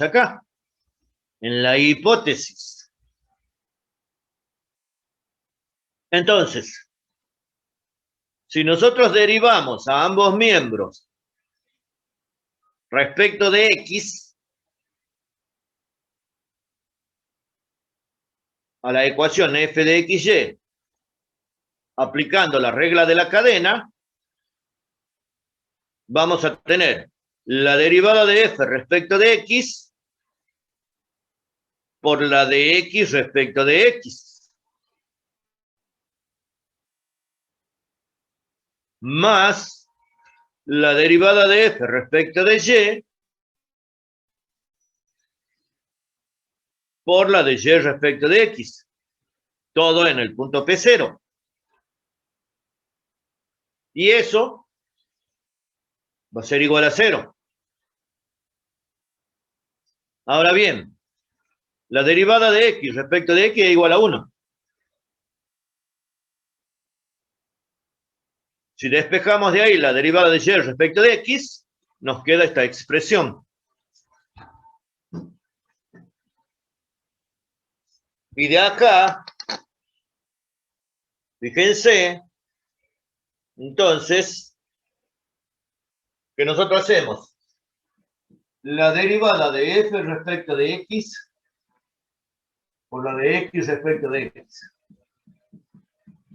acá, en la hipótesis. Entonces, si nosotros derivamos a ambos miembros respecto de X, a la ecuación f de xy, aplicando la regla de la cadena, vamos a tener la derivada de f respecto de x por la de x respecto de x, más la derivada de f respecto de y por la de y respecto de x, todo en el punto P0. Y eso va a ser igual a 0. Ahora bien, la derivada de x respecto de x es igual a 1. Si despejamos de ahí la derivada de y respecto de x, nos queda esta expresión. Y de acá, fíjense, entonces, ¿qué nosotros hacemos? La derivada de f respecto de x por la de x respecto de x,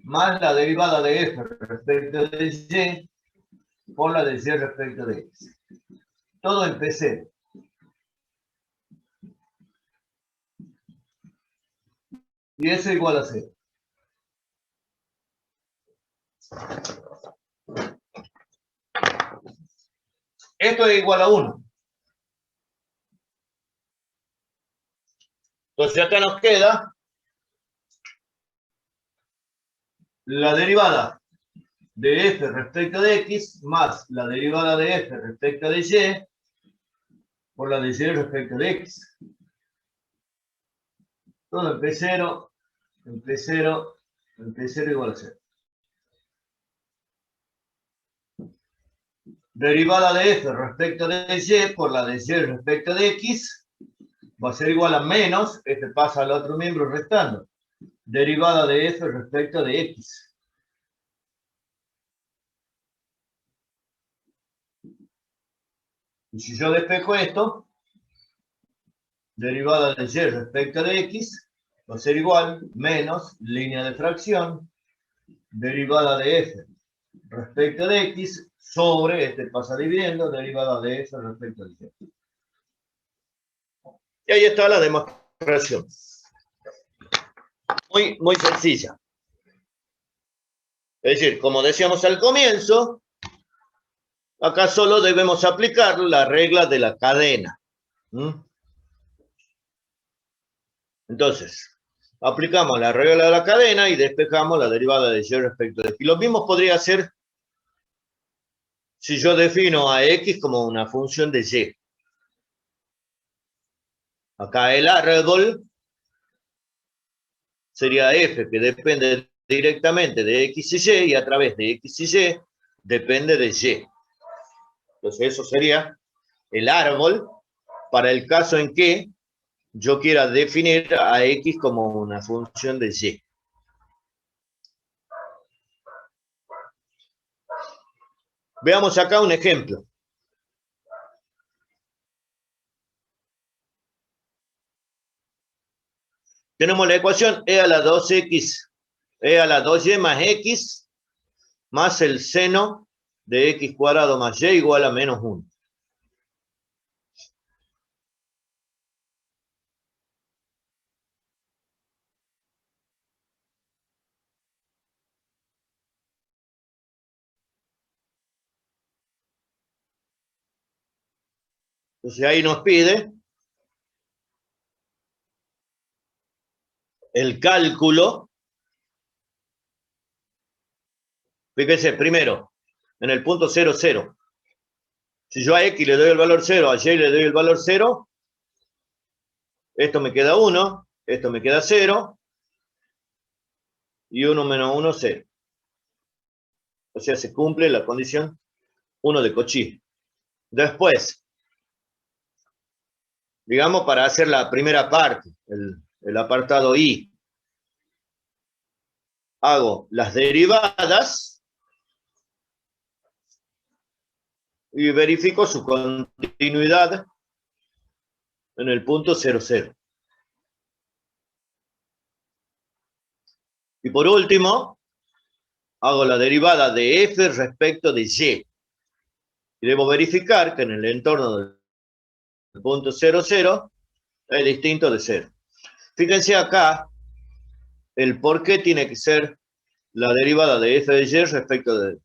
más la derivada de f respecto de y por la de y respecto de x. Todo en P0. Y eso igual a 0. Esto es igual a 1. Entonces acá nos queda la derivada de f respecto de x más la derivada de f respecto de y por la de y respecto de x. Todo en P0, en P0, en P0 igual a 0. Derivada de f respecto de y por la de y respecto de x va a ser igual a menos, este pasa al otro miembro restando, derivada de f respecto de x. Y si yo despejo esto, derivada de y respecto de x va a ser igual, menos, línea de fracción, derivada de f respecto de x sobre, este pasa dividiendo, derivada de f respecto de y. Y ahí está la demostración. Muy sencilla. Es decir, como decíamos al comienzo, acá solo debemos aplicar la regla de la cadena. Entonces, aplicamos la regla de la cadena y despejamos la derivada de y respecto de x. Lo mismo podría hacer si yo defino a x como una función de y. Acá el árbol sería f, que depende directamente de x y a través de x y depende de y. Entonces eso sería el árbol para el caso en que yo quiera definir a x como una función de y. Veamos acá un ejemplo. Tenemos la ecuación e a la 2x, e a la 2y más x, más el seno de x cuadrado más y igual a menos 1. Entonces ahí nos pide el cálculo. Fíjense, primero, en el punto 0, 0. Si yo a x le doy el valor 0, a y le doy el valor 0, esto me queda 1, esto me queda 0, y 1 menos 1, 0. O sea, se cumple la condición 1 de Cauchy. Después, digamos, para hacer la primera parte, el apartado I. Hago las derivadas y verifico su continuidad en el punto 0, 0. Y por último, hago la derivada de f respecto de y. Y debo verificar que en el entorno del punto 0, 0 es distinto de 0. Fíjense acá el por qué tiene que ser la derivada de f de y respecto de...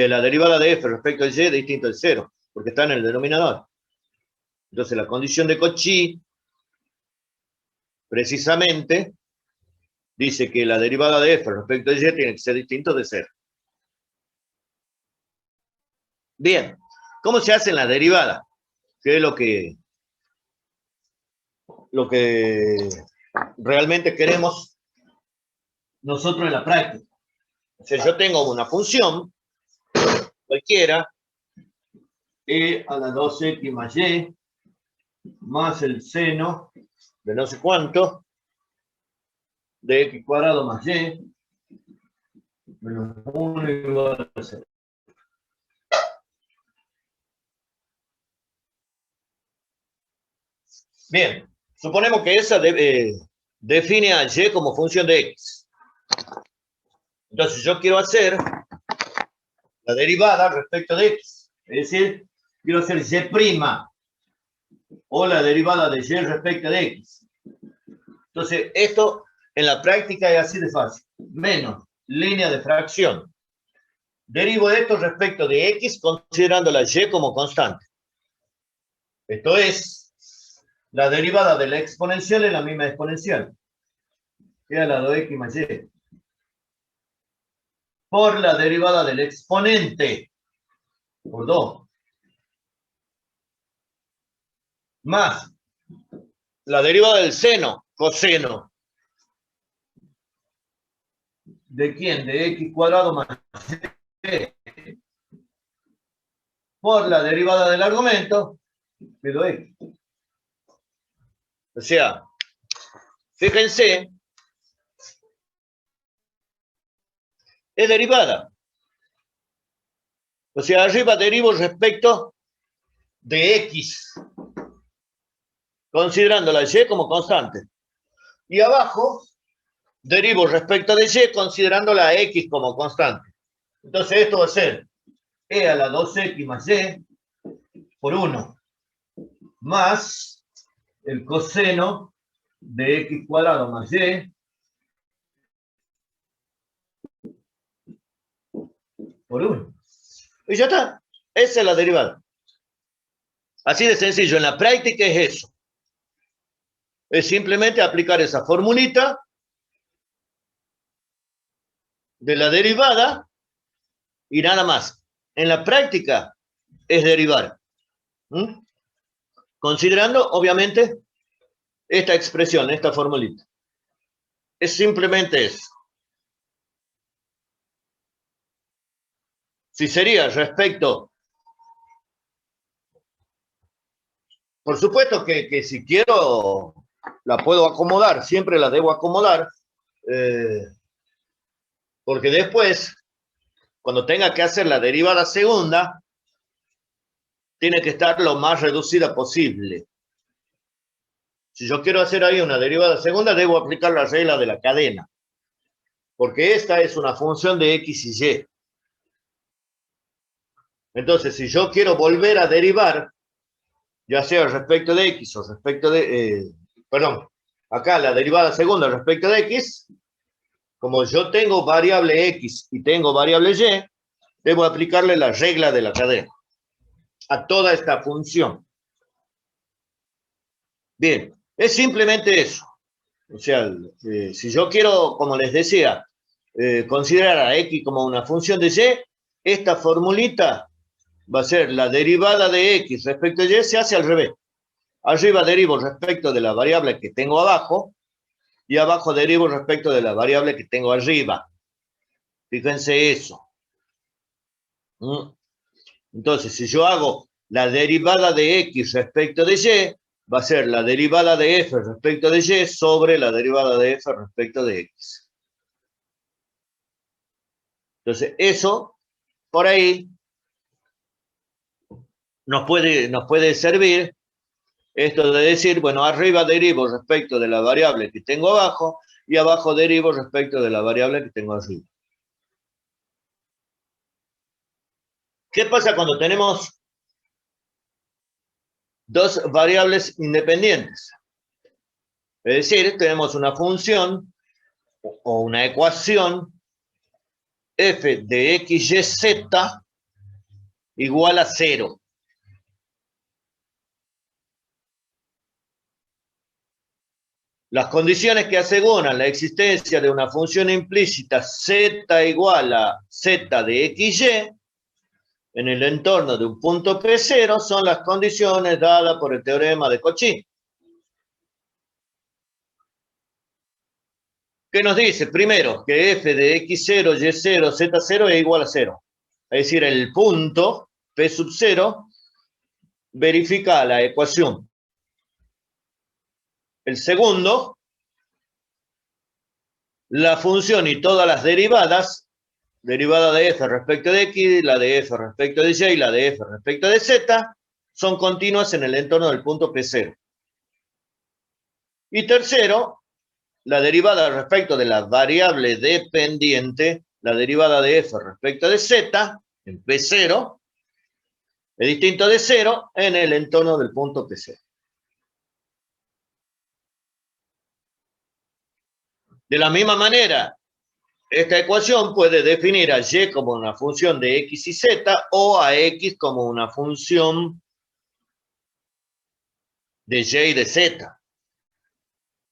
la derivada de f respecto de y es distinto de 0, porque está en el denominador. Entonces la condición de Cauchy precisamente dice que la derivada de f respecto de y tiene que ser distinto de 0. Bien, ¿cómo se hace la derivada? ¿Qué es lo que realmente queremos nosotros en la práctica? O sea, yo tengo una función cualquiera, e a la 2x más y, más el seno de no sé cuánto, de x cuadrado más y, menos 1 igual a 0. Bien, suponemos que esa define a y como función de x. Entonces yo quiero hacer la derivada respecto de x. Es decir, quiero hacer y' o la derivada de y respecto de x. Entonces, esto en la práctica es así de fácil. Menos línea de fracción. Derivo de esto respecto de x considerando la y como constante. Esto es la derivada de la exponencial en la misma exponencial. Queda la 2x más y. Por la derivada del exponente. Por 2. Más la derivada del seno, coseno. ¿De quién? De x cuadrado más y. Por la derivada del argumento, pido x. O sea, fíjense, es derivada. O sea, arriba derivo respecto de x, considerando la y como constante. Y abajo derivo respecto de y, considerando la x como constante. Entonces esto va a ser e a la 2x más y por 1, más el coseno de x cuadrado más y por 1. Y ya está. Esa es la derivada. Así de sencillo. En la práctica es eso. Es simplemente aplicar esa formulita de la derivada y nada más. En la práctica es derivar. Considerando, obviamente, esta expresión, esta formulita. Es simplemente eso. Si sería respecto... Por supuesto que si quiero, la puedo acomodar. Siempre la debo acomodar. Porque después, cuando tenga que hacer la derivada segunda, tiene que estar lo más reducida posible. Si yo quiero hacer ahí una derivada segunda, debo aplicar la regla de la cadena. Porque esta es una función de x y y. Entonces, si yo quiero volver a derivar, ya sea respecto de x o respecto de... perdón, acá la derivada segunda respecto de x, como yo tengo variable x y tengo variable y, debo aplicarle la regla de la cadena a toda esta función. Bien, es simplemente eso. O sea, si yo quiero, como les decía, considerar a x como una función de y, esta formulita va a ser la derivada de x respecto a y, se hace al revés. Arriba derivo respecto de la variable que tengo abajo y abajo derivo respecto de la variable que tengo arriba. Fíjense eso. Entonces, si yo hago la derivada de x respecto de y, va a ser la derivada de f respecto de y sobre la derivada de f respecto de x. Entonces, eso, por ahí, nos puede servir esto de decir, bueno, arriba derivo respecto de la variable que tengo abajo y abajo derivo respecto de la variable que tengo arriba. ¿Qué pasa cuando tenemos dos variables independientes? Es decir, tenemos una función o una ecuación f de x, y, z igual a 0. Las condiciones que aseguran la existencia de una función implícita z igual a z de x, y en el entorno de un punto P0 son las condiciones dadas por el teorema de Cauchy. ¿Qué nos dice? Primero, que f de x0, y0, z0 es igual a 0. Es decir, el punto P sub 0 verifica la ecuación. El segundo, la función y todas las derivadas, derivada de f respecto de x, la de f respecto de y, la de f respecto de z, son continuas en el entorno del punto P0. Y tercero, la derivada respecto de la variable dependiente, la derivada de f respecto de z, en P0, es distinto de 0 en el entorno del punto P0. De la misma manera, esta ecuación puede definir a y como una función de x y z o a x como una función de y y de z.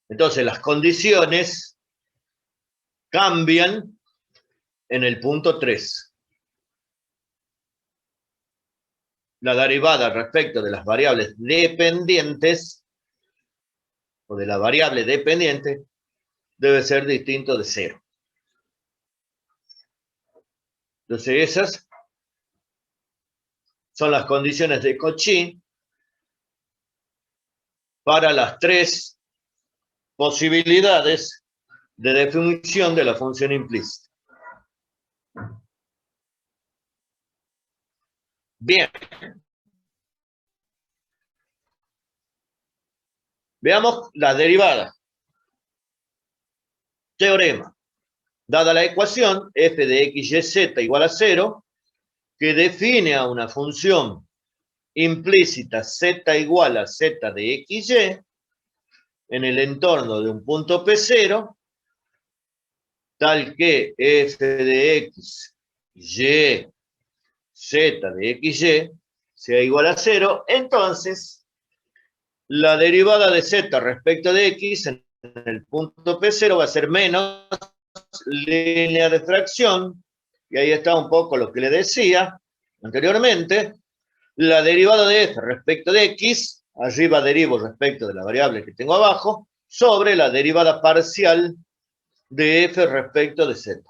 Entonces, las condiciones cambian en el punto 3. La derivada respecto de las variables dependientes o de la variable dependiente debe ser distinto de 0. Entonces, esas son las condiciones de Cauchy para las tres posibilidades de definición de la función implícita. Bien. Veamos la derivada. Teorema. Dada la ecuación f de x, y, z igual a 0, que define a una función implícita z igual a z de x, y en el entorno de un punto P0, tal que f de x, y, z de x, y sea igual a 0, entonces la derivada de z respecto de x en el punto P0 va a ser menos línea de fracción, y ahí está un poco lo que le decía anteriormente, la derivada de f respecto de x, arriba derivo respecto de la variable que tengo abajo, sobre la derivada parcial de f respecto de z.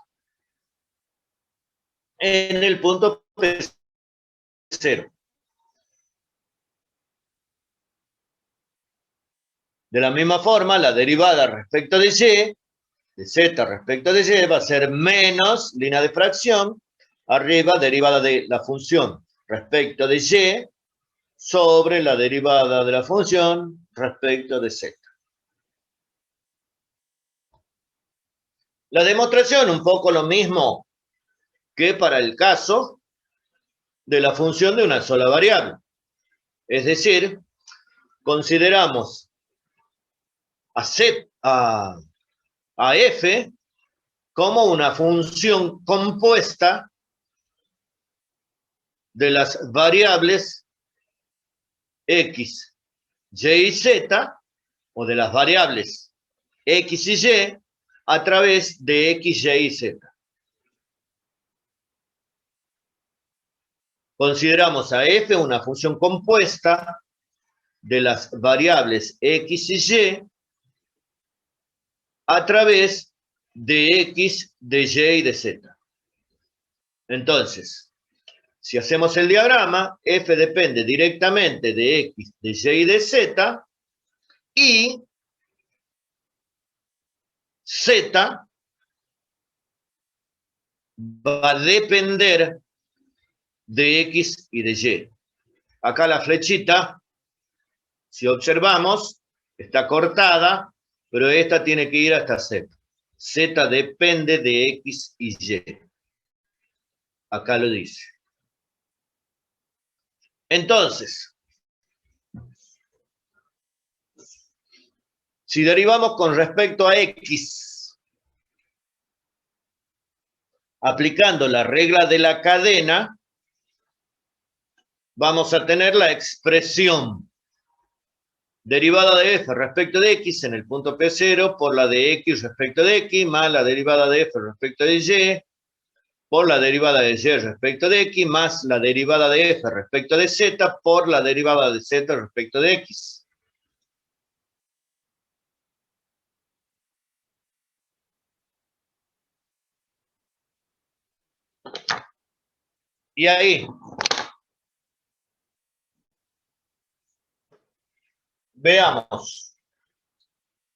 En el punto P0. De la misma forma, la derivada respecto de y, de z respecto de y, va a ser menos línea de fracción, arriba derivada de la función respecto de y, sobre la derivada de la función respecto de z. La demostración, un poco lo mismo que para el caso de la función de una sola variable. Es decir, consideramos a f como una función compuesta de las variables x, y y z, o de las variables x y y, a través de x, y y z. Consideramos a f una función compuesta de las variables x y y a través de x, de y y de z. Entonces, si hacemos el diagrama, f depende directamente de x, de y y de z, Y Z va a depender de X y de Y. Acá la flechita, si observamos, está cortada, pero esta tiene que ir hasta Z. Z depende de X y Y. Acá lo dice. Entonces, si derivamos con respecto a X, aplicando la regla de la cadena, vamos a tener la expresión derivada de f respecto de x en el punto P0 por la de x respecto de x más la derivada de f respecto de y por la derivada de y respecto de x más la derivada de f respecto de z por la derivada de z respecto de x. Y ahí veamos,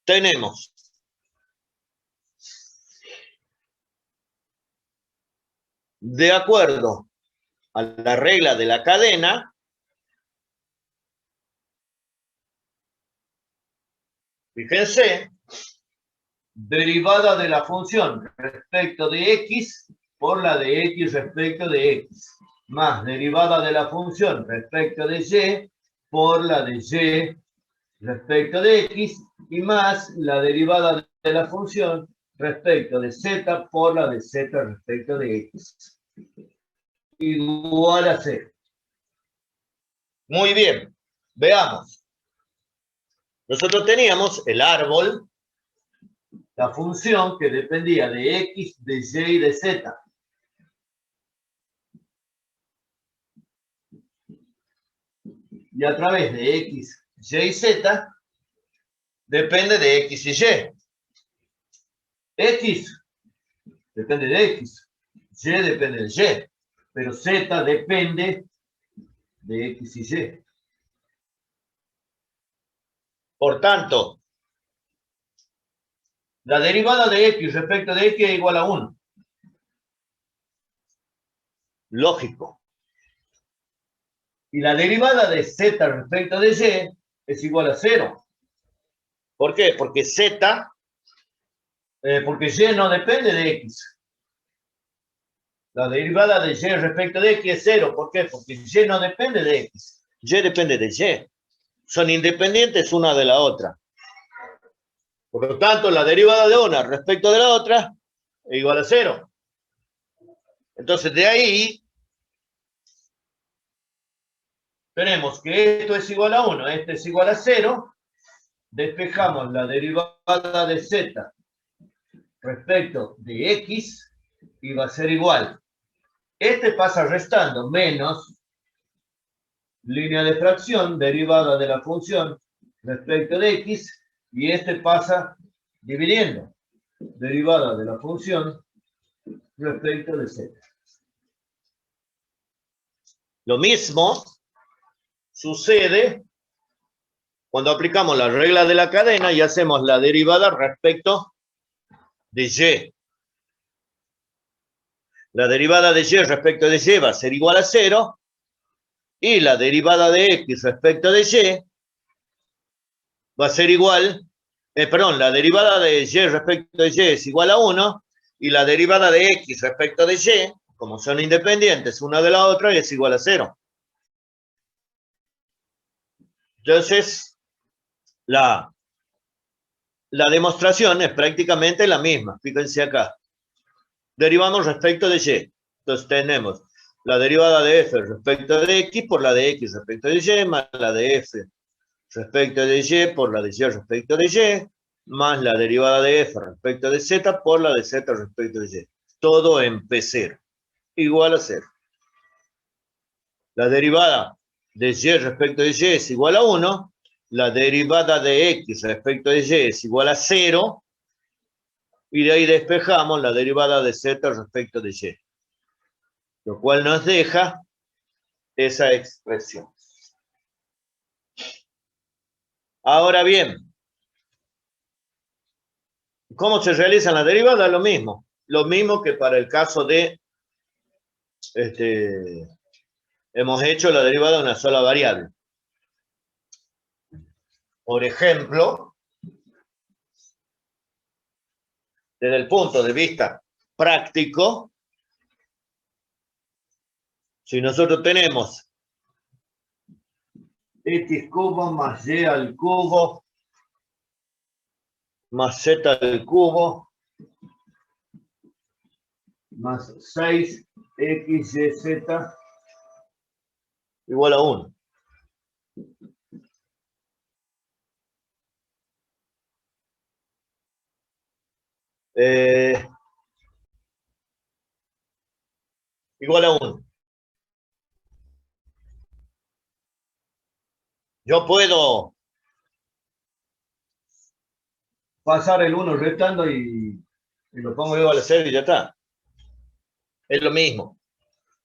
tenemos de acuerdo a la regla de la cadena, fíjense, derivada de la función respecto de x por la de x respecto de x, más derivada de la función respecto de y por la de y respecto de x, y más la derivada de la función respecto de z por la de z respecto de x, igual a 0. Muy bien, veamos. Nosotros teníamos el árbol, la función que dependía de x, de y y de z. Y a través de x, y y z, depende de x y y. X depende de x, y depende de y, pero z depende de x y y. Por tanto, la derivada de x respecto de x es igual a 1. Lógico. Y la derivada de z respecto de y es igual a 0. ¿Por qué? Porque porque y no depende de x. La derivada de y respecto de x es 0. ¿Por qué? Porque y no depende de x. Y depende de y. Son independientes una de la otra. Por lo tanto, la derivada de una respecto de la otra es igual a 0. Entonces, de ahí tenemos que esto es igual a 1, este es igual a 0. Despejamos la derivada de z respecto de x y va a ser igual. Este pasa restando menos línea de fracción derivada de la función respecto de x, y este pasa dividiendo derivada de la función respecto de z. Lo mismo sucede cuando aplicamos la regla de la cadena y hacemos la derivada respecto de y. La derivada de y respecto de y va a ser igual a 0, y la derivada de x respecto de y va a ser igual, la derivada de y respecto de y es igual a 1, y la derivada de x respecto de y, como son independientes una de la otra, es igual a 0. Entonces, la demostración es prácticamente la misma. Fíjense acá. Derivamos respecto de y. Entonces tenemos la derivada de f respecto de x por la de x respecto de y, más la de f respecto de y por la de y respecto de y, más la derivada de f respecto de z por la de z respecto de y. Todo en P0, igual a 0. La derivada de y respecto de y es igual a 1, la derivada de x respecto de y es igual a 0, y de ahí despejamos la derivada de z respecto de y. Lo cual nos deja esa expresión. Ahora bien, ¿Cómo se realiza la derivada? Lo mismo que para el caso de, hemos hecho la derivada de una sola variable. Por ejemplo, desde el punto de vista práctico, si nosotros tenemos x cubo más y al cubo más z al cubo más 6xyz igual a 1. Igual a 1. Yo puedo pasar el 1 restando y lo pongo igual a 0 y ya está. Es lo mismo.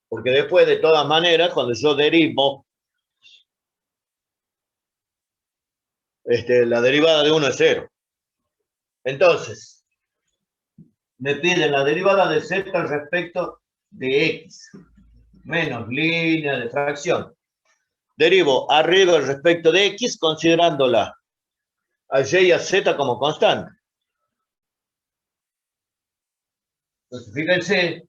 Porque después, de todas maneras, cuando yo derivo, la derivada de 1 es 0. Entonces, me piden la derivada de z respecto de x, menos línea de fracción. Derivo arriba respecto de x, considerándola a y y a z como constante. Entonces, fíjense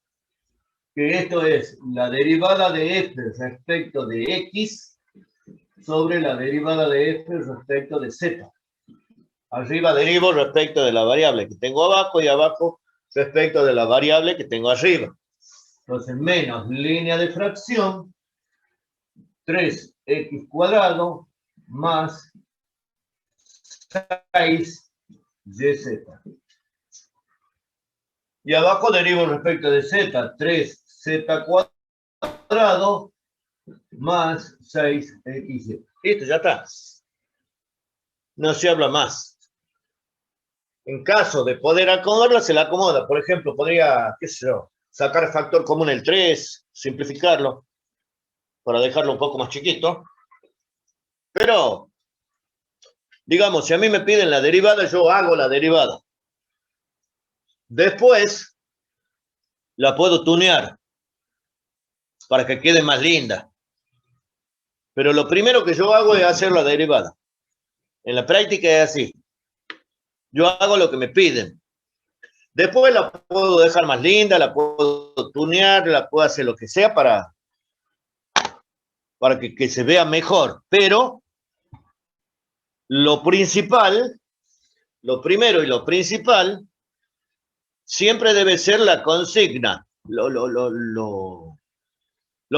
que esto es la derivada de f respecto de x sobre la derivada de f respecto de z. Arriba derivo respecto de la variable que tengo abajo y abajo respecto de la variable que tengo arriba. Entonces, menos línea de fracción, 3x cuadrado más 6yz. Y abajo derivo respecto de z, 3z cuadrado más 6xy. Listo, ya está. No se habla más. En caso de poder acomodarla, se la acomoda. Por ejemplo, podría, qué sé yo, sacar factor común el 3, simplificarlo, para dejarlo un poco más chiquito. Pero, digamos, si a mí me piden la derivada, yo hago la derivada. Después, la puedo tunear para que quede más linda. Pero lo primero que yo hago es hacer la derivada. En la práctica es así. Yo hago lo que me piden. Después la puedo dejar más linda, la puedo tunear, la puedo hacer lo que sea para que se vea mejor. Pero lo principal, lo primero y lo principal, siempre debe ser la consigna. Lo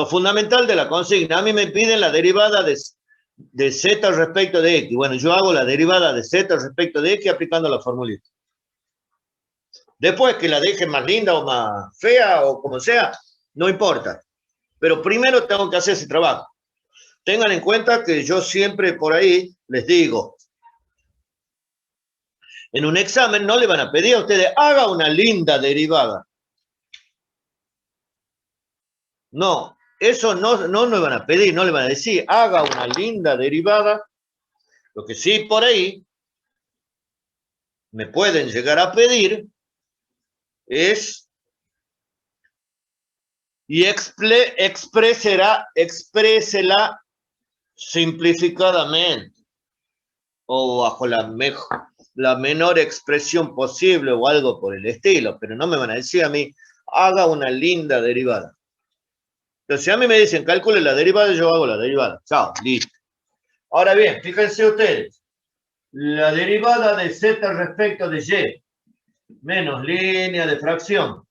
fundamental de la consigna. A mí me piden la derivada de z respecto de x. Bueno, yo hago la derivada de z respecto de x aplicando la formulita. Después que la dejen más linda o más fea o como sea, no importa. Pero primero tengo que hacer ese trabajo. Tengan en cuenta que yo siempre por ahí les digo, en un examen no le van a pedir a ustedes, haga una linda derivada. No, eso no le van a pedir, no le van a decir, haga una linda derivada. Lo que sí por ahí me pueden llegar a pedir es y exprésela simplificadamente o bajo la menor expresión posible o algo por el estilo, pero no me van a decir a mí, haga una linda derivada. Entonces, si a mí me dicen, calcule la derivada, yo hago la derivada. Chao, listo. Ahora bien, fíjense ustedes, la derivada de z respecto de y menos línea de fracción.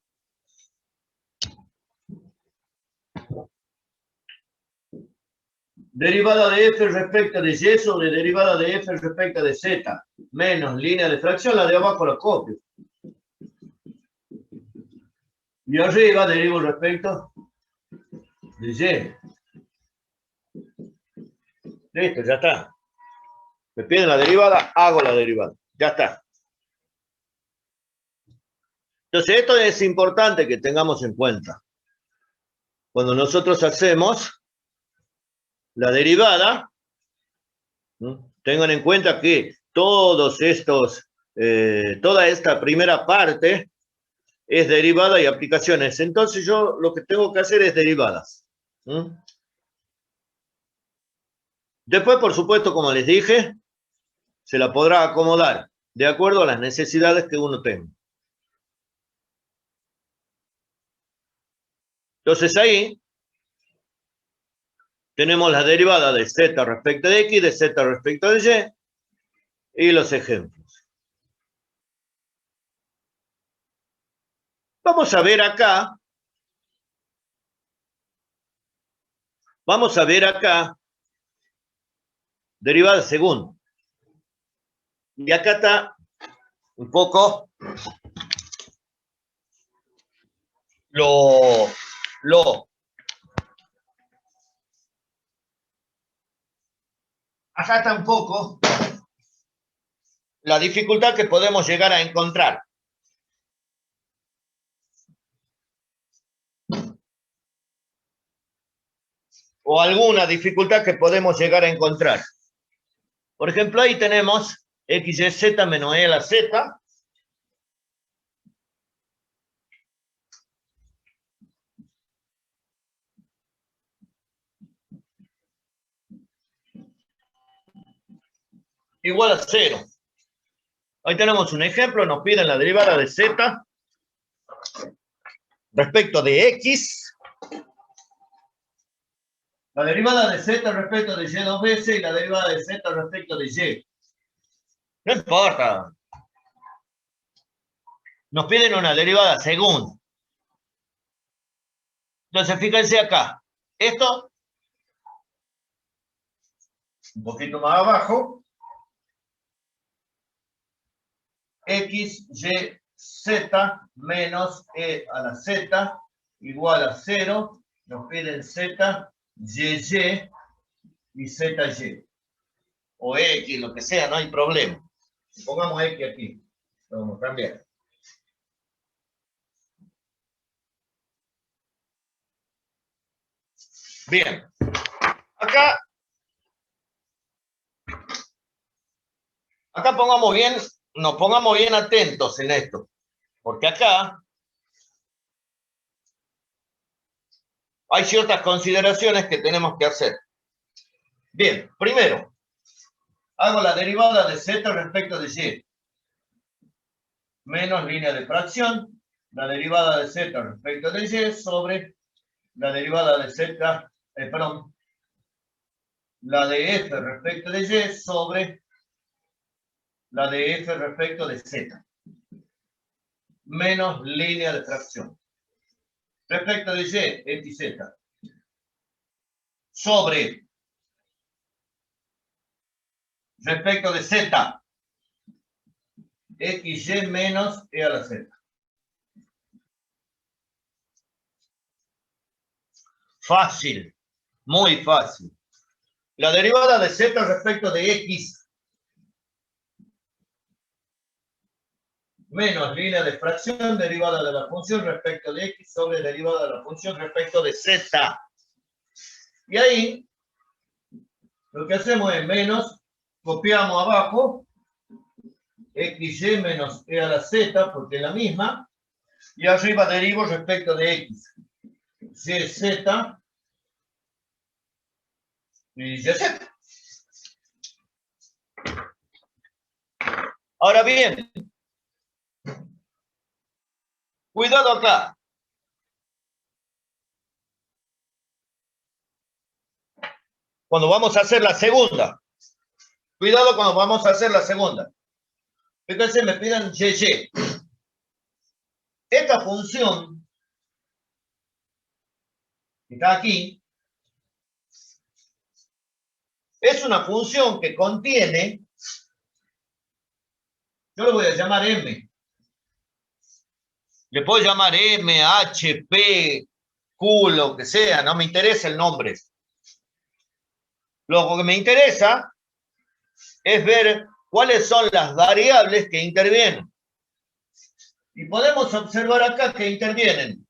Derivada de f respecto de y sobre derivada de f respecto de z menos línea de fracción, la de abajo la copio. Y arriba derivo respecto de y. Listo, ya está. Me piden la derivada, hago la derivada. Ya está. Entonces, esto es importante que tengamos en cuenta. Cuando nosotros hacemos la derivada, ¿no? Tengan en cuenta que todos estos toda esta primera parte es derivada y aplicaciones. Entonces yo lo que tengo que hacer es derivadas. Después, por supuesto, como les dije, se la podrá acomodar de acuerdo a las necesidades que uno tenga. Entonces ahí tenemos la derivada de z respecto de x, de z respecto de y los ejemplos. Vamos a ver acá. Vamos a ver acá derivada segunda. Y acá está un poco acá está un poco la dificultad que podemos llegar a encontrar. O alguna dificultad que podemos llegar a encontrar. Por ejemplo, ahí tenemos x, y, z menos e a la z. Igual a 0. Ahí tenemos un ejemplo, nos piden la derivada de z respecto de x. La derivada de z respecto de y dos veces y la derivada de z respecto de y. No importa. Nos piden una derivada segunda. Entonces, fíjense acá. Esto, un poquito más abajo, x, y, z menos e a la z igual a 0. Nos piden z, y zy. O x, lo que sea, no hay problema. Pongamos x aquí. Lo vamos a cambiar. Bien. Acá nos pongamos bien atentos en esto. Porque acá hay ciertas consideraciones que tenemos que hacer. Bien, primero, hago la derivada de z respecto de y. Menos línea de fracción, la derivada de z respecto de y sobre la derivada de z, la de f respecto de y sobre la de f respecto de z. Menos línea de fracción. Respecto de y, x, z. Sobre respecto de z, xy menos e a la z. Fácil, muy fácil. La derivada de z respecto de x menos línea de fracción derivada de la función respecto de x sobre derivada de la función respecto de z. Y ahí lo que hacemos es menos, copiamos abajo, xy menos e a la z, porque es la misma, y arriba derivo respecto de x. Y, z, y z. Ahora bien, cuidado acá. Cuando vamos a hacer la segunda. Cuidado cuando vamos a hacer la segunda. Fíjense, me piden y. Esta función que está aquí es una función que contiene, yo lo voy a llamar m. Le puedo llamar m, h, p, q, lo que sea, no me interesa el nombre. Lo que me interesa es ver cuáles son las variables que intervienen. Y podemos observar acá que intervienen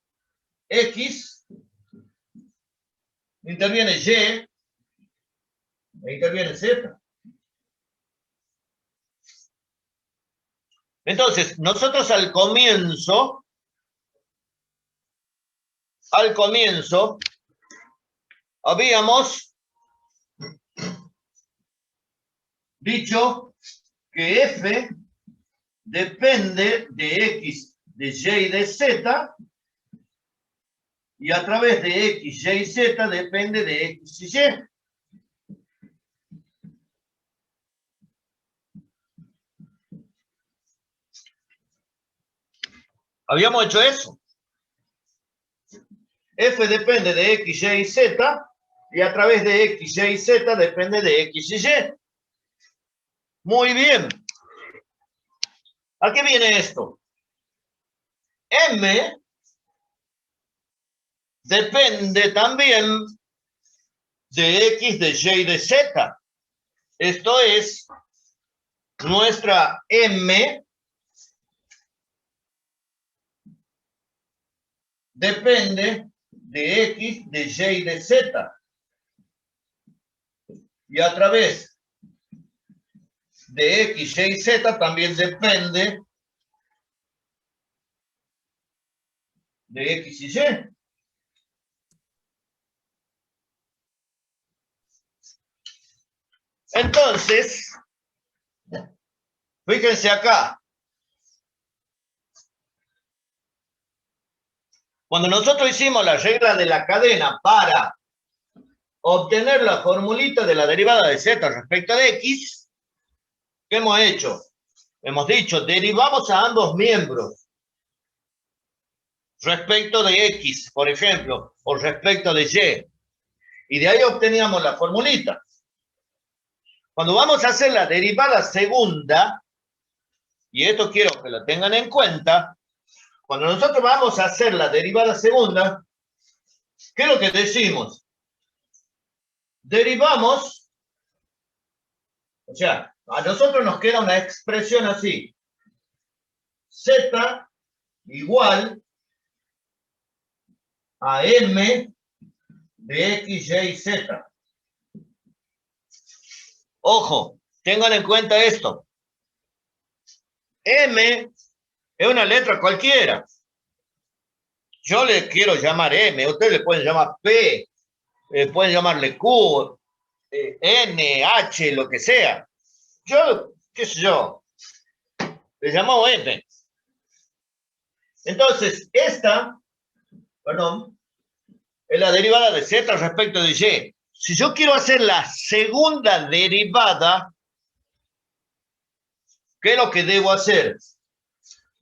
x, interviene y, e interviene z. Entonces, nosotros al comienzo, habíamos dicho que f depende de x, de y y de z, y a través de x, y y z depende de x y y. Habíamos hecho eso. F depende de x, y z, y a través de x, y z depende de x y y. Muy bien. ¿A qué viene esto? M depende también de x, de y y de z. Esto es, nuestra M depende de x, de y y de z. Y a través de x, y z también depende de x y y. Entonces, fíjense acá. Cuando nosotros hicimos la regla de la cadena para obtener la formulita de la derivada de z respecto de x, ¿qué hemos hecho? Hemos dicho, derivamos a ambos miembros respecto de x, por ejemplo, o respecto de y. Y de ahí obteníamos la formulita. Cuando vamos a hacer la derivada segunda, y esto quiero que lo tengan en cuenta, cuando nosotros vamos a hacer la derivada segunda, ¿qué es lo que decimos? Derivamos, o sea, a nosotros nos queda una expresión así. Z igual a M de X, Y, Z. Ojo, tengan en cuenta esto. M es una letra cualquiera. Yo le quiero llamar M, ustedes le pueden llamar P, pueden llamarle Q, N, H, lo que sea. Yo, qué sé yo, le llamamos M. Entonces, esta, perdón, es la derivada de Z respecto de Y. Si yo quiero hacer la segunda derivada, ¿qué es lo que debo hacer?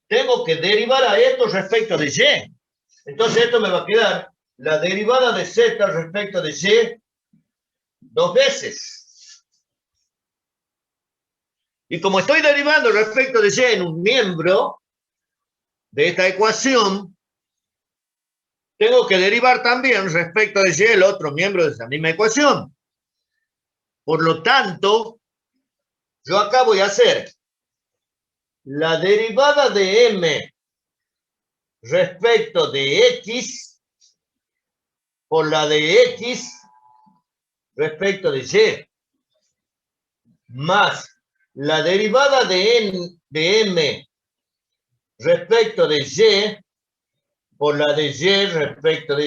Tengo que derivar a esto respecto de Y. Entonces esto me va a quedar la derivada de Z respecto de Y dos veces. Y como estoy derivando respecto de Y en un miembro de esta ecuación, tengo que derivar también respecto de Y el otro miembro de esa misma ecuación. Por lo tanto, yo acá voy a hacer la derivada de M respecto de X por la de X respecto de Y, más la derivada de M respecto de Y por la de Y respecto de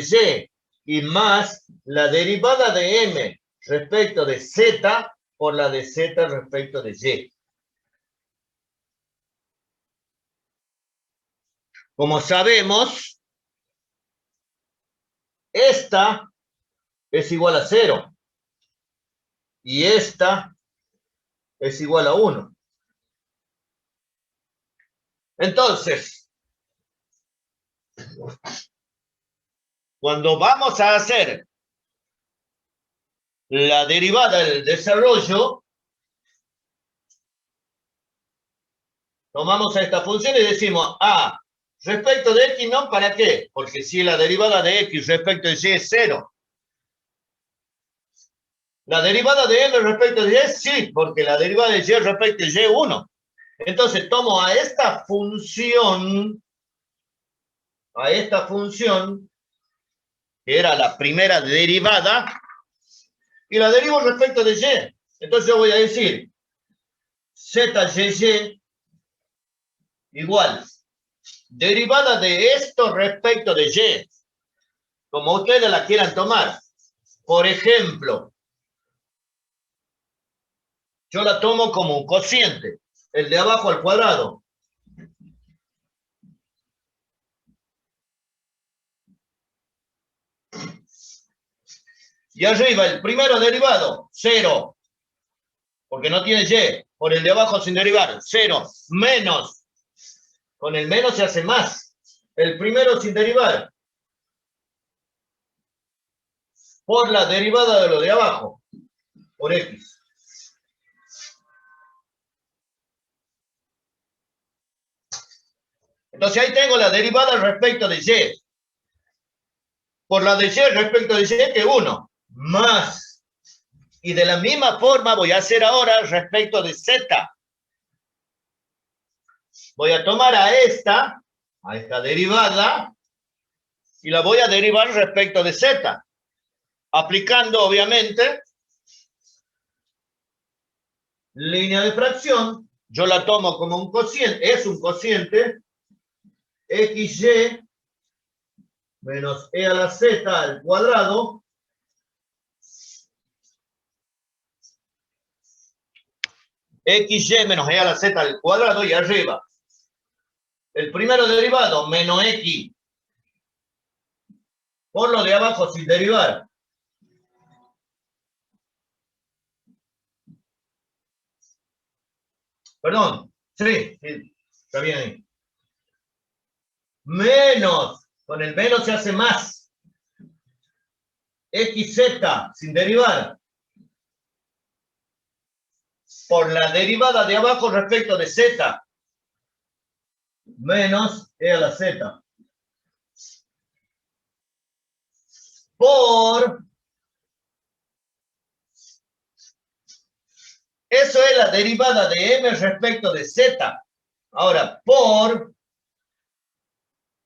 Y, y más la derivada de M respecto de Z por la de Z respecto de Y. Como sabemos, esta es igual a 0 y esta es igual a 1. Entonces, cuando vamos a hacer la derivada del desarrollo, tomamos a esta función y decimos, respecto de x no, ¿para qué? Porque si la derivada de x respecto de y es 0. La derivada de m respecto de y, sí, porque la derivada de y respecto de y es 1. Entonces tomo a esta función, que era la primera derivada, y la derivo respecto de y. Entonces yo voy a decir, z, y igual. Derivada de esto respecto de y, como ustedes la quieran tomar. Por ejemplo, yo la tomo como un cociente, el de abajo al cuadrado. Y arriba, el primero derivado, 0, porque no tiene y, por el de abajo sin derivar, 0, menos, con el menos se hace más, el primero sin derivar, por la derivada de lo de abajo, por x. Entonces ahí tengo la derivada respecto de y. Por la de y respecto de y, que es 1, más. Y de la misma forma voy a hacer ahora respecto de z. Voy a tomar a esta derivada, y la voy a derivar respecto de z. Aplicando, obviamente, línea de fracción. Yo la tomo como un cociente, es un cociente, xy menos e a la z al cuadrado xy menos e a la z al cuadrado, y arriba el primero derivado menos x por lo de abajo sin derivar. Perdón, sí, está bien ahí. Menos, con el menos se hace más. xz sin derivar. Por la derivada de abajo respecto de z. Menos e a la z. Por... Eso es la derivada de m respecto de z. Ahora, por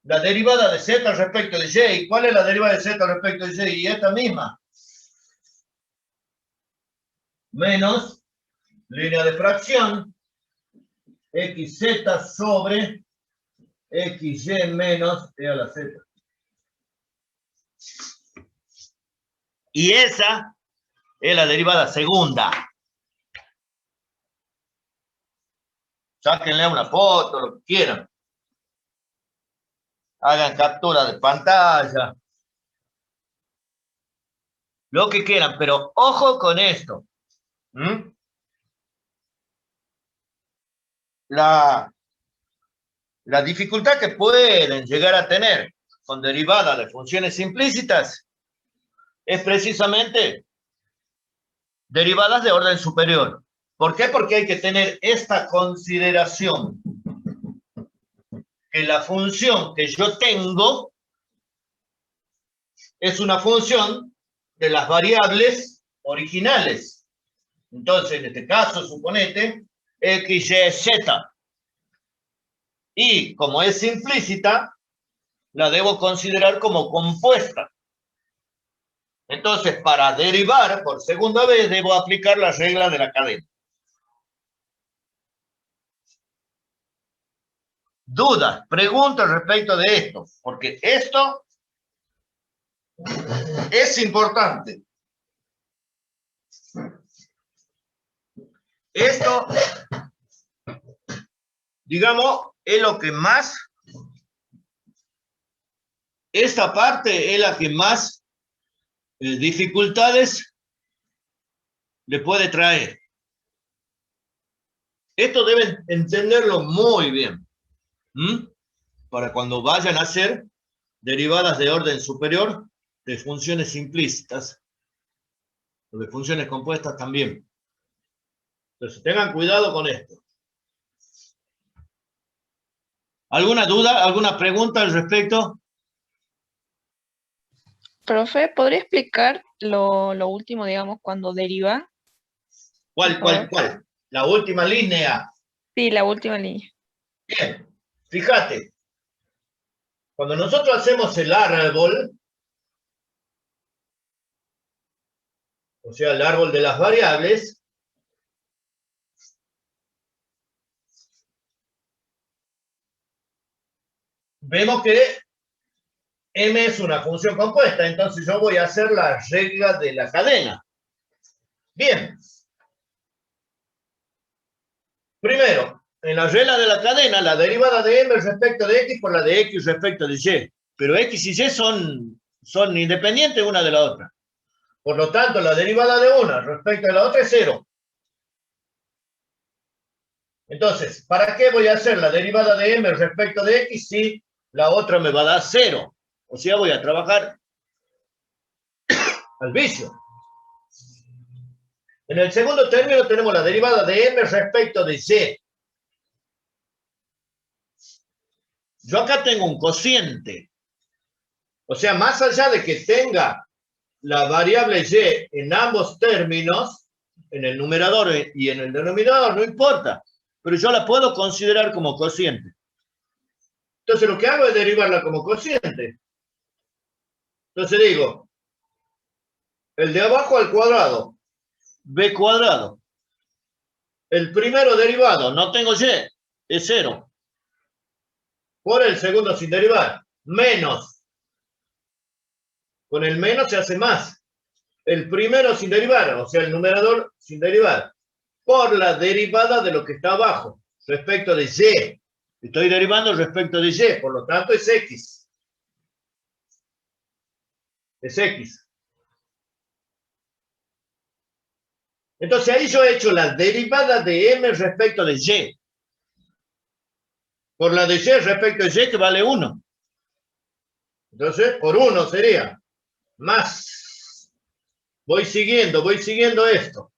la derivada de z respecto de y. ¿Cuál es la derivada de z respecto de y? Y esta misma. Menos línea de fracción xz sobre xy menos e a la z. Y esa es la derivada segunda. Sáquenle una foto, lo que quieran. Hagan captura de pantalla. Lo que quieran, pero ojo con esto. La dificultad que pueden llegar a tener con derivadas de funciones implícitas es precisamente derivadas de orden superior. ¿Por qué? Porque hay que tener esta consideración, que la función que yo tengo es una función de las variables originales. Entonces, en este caso, suponete x, y, z. Y como es implícita, la debo considerar como compuesta. Entonces, para derivar por segunda vez, debo aplicar la regla de la cadena. Dudas, preguntas respecto de esto, porque esto es importante. Esto, digamos, es lo que más, esta parte es la que más dificultades le puede traer. Esto deben entenderlo muy bien. Para cuando vayan a hacer derivadas de orden superior de funciones implícitas o de funciones compuestas también. Entonces tengan cuidado con esto. ¿Alguna duda, alguna pregunta al respecto? Profe, ¿podría explicar lo último, digamos, cuando deriva? ¿Cuál? La última línea. Sí, la última línea. Bien, fíjate. Cuando nosotros hacemos el árbol, o sea, el árbol de las variables, vemos que m es una función compuesta, entonces yo voy a hacer la regla de la cadena. Bien. Primero, en la regla de la cadena, la derivada de m respecto de x por la de x respecto de y. Pero x y y son independientes una de la otra. Por lo tanto, la derivada de una respecto de la otra es 0. Entonces, ¿para qué voy a hacer la derivada de m respecto de x si la otra me va a dar 0? O sea, voy a trabajar al vicio. En el segundo término tenemos la derivada de m respecto de y. Yo acá tengo un cociente. O sea, más allá de que tenga la variable y en ambos términos, en el numerador y en el denominador, no importa. Pero yo la puedo considerar como cociente. Entonces lo que hago es derivarla como cociente. Entonces digo, el de abajo al cuadrado, b cuadrado. El primero derivado, no tengo y, es 0. Por el segundo sin derivar, menos. Con el menos se hace más. El primero sin derivar, o sea, el numerador sin derivar, por la derivada de lo que está abajo, respecto de y. Estoy derivando respecto de y, por lo tanto es x. Es x. Entonces ahí yo he hecho la derivada de m respecto de y. Por la de y respecto de y que vale 1. Entonces, por 1 sería más. Voy siguiendo esto.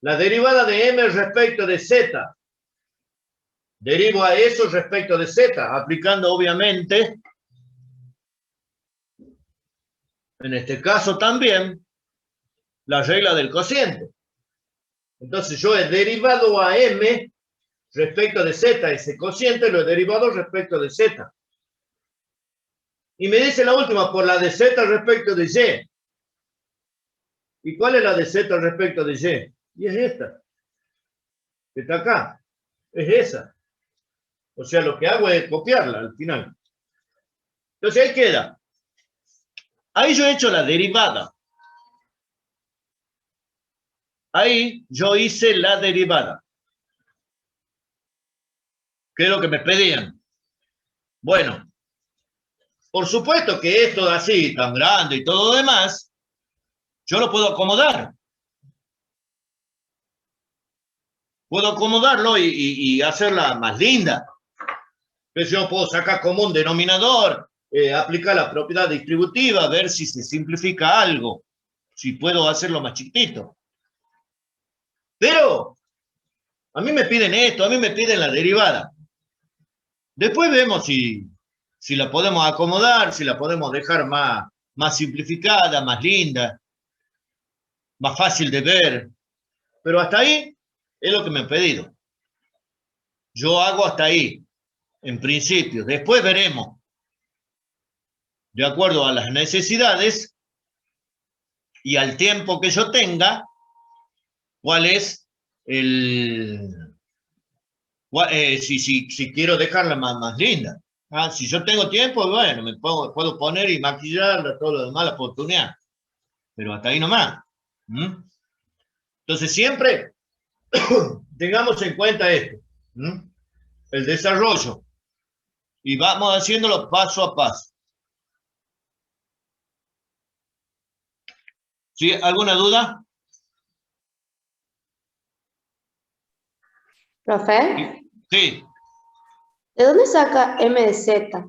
La derivada de m respecto de z. Derivo a eso respecto de z, aplicando obviamente, en este caso también, la regla del cociente. Entonces yo he derivado a m respecto de z, ese cociente lo he derivado respecto de z. Y me dice la última, por la de z respecto de y. ¿Y cuál es la de z respecto de y? Y es esta. Que está acá. Es esa. O sea, lo que hago es copiarla al final. Entonces ahí queda. Ahí yo he hecho la derivada. Ahí yo hice la derivada. ¿Qué es lo que me pedían? Bueno, por supuesto que esto así, tan grande y todo lo demás, yo lo puedo acomodar. Puedo acomodarlo y hacerla más linda. Entonces yo puedo sacar como un denominador, aplicar la propiedad distributiva, ver si se simplifica algo, si puedo hacerlo más chiquitito. Pero a mí me piden esto, a mí me piden la derivada. Después vemos si la podemos acomodar, si la podemos dejar más simplificada, más linda, más fácil de ver. Pero hasta ahí es lo que me han pedido. Yo hago hasta ahí, en principio. Después veremos, de acuerdo a las necesidades y al tiempo que yo tenga, cuál es si quiero dejarla más linda. Si yo tengo tiempo, bueno, puedo poner y maquillarla, todo lo demás, la oportunidad. Pero hasta ahí nomás. Entonces siempre tengamos en cuenta esto. El desarrollo. Y vamos haciéndolo paso a paso. ¿Sí? ¿Alguna duda? Profe, Sí. ¿de dónde saca m de z?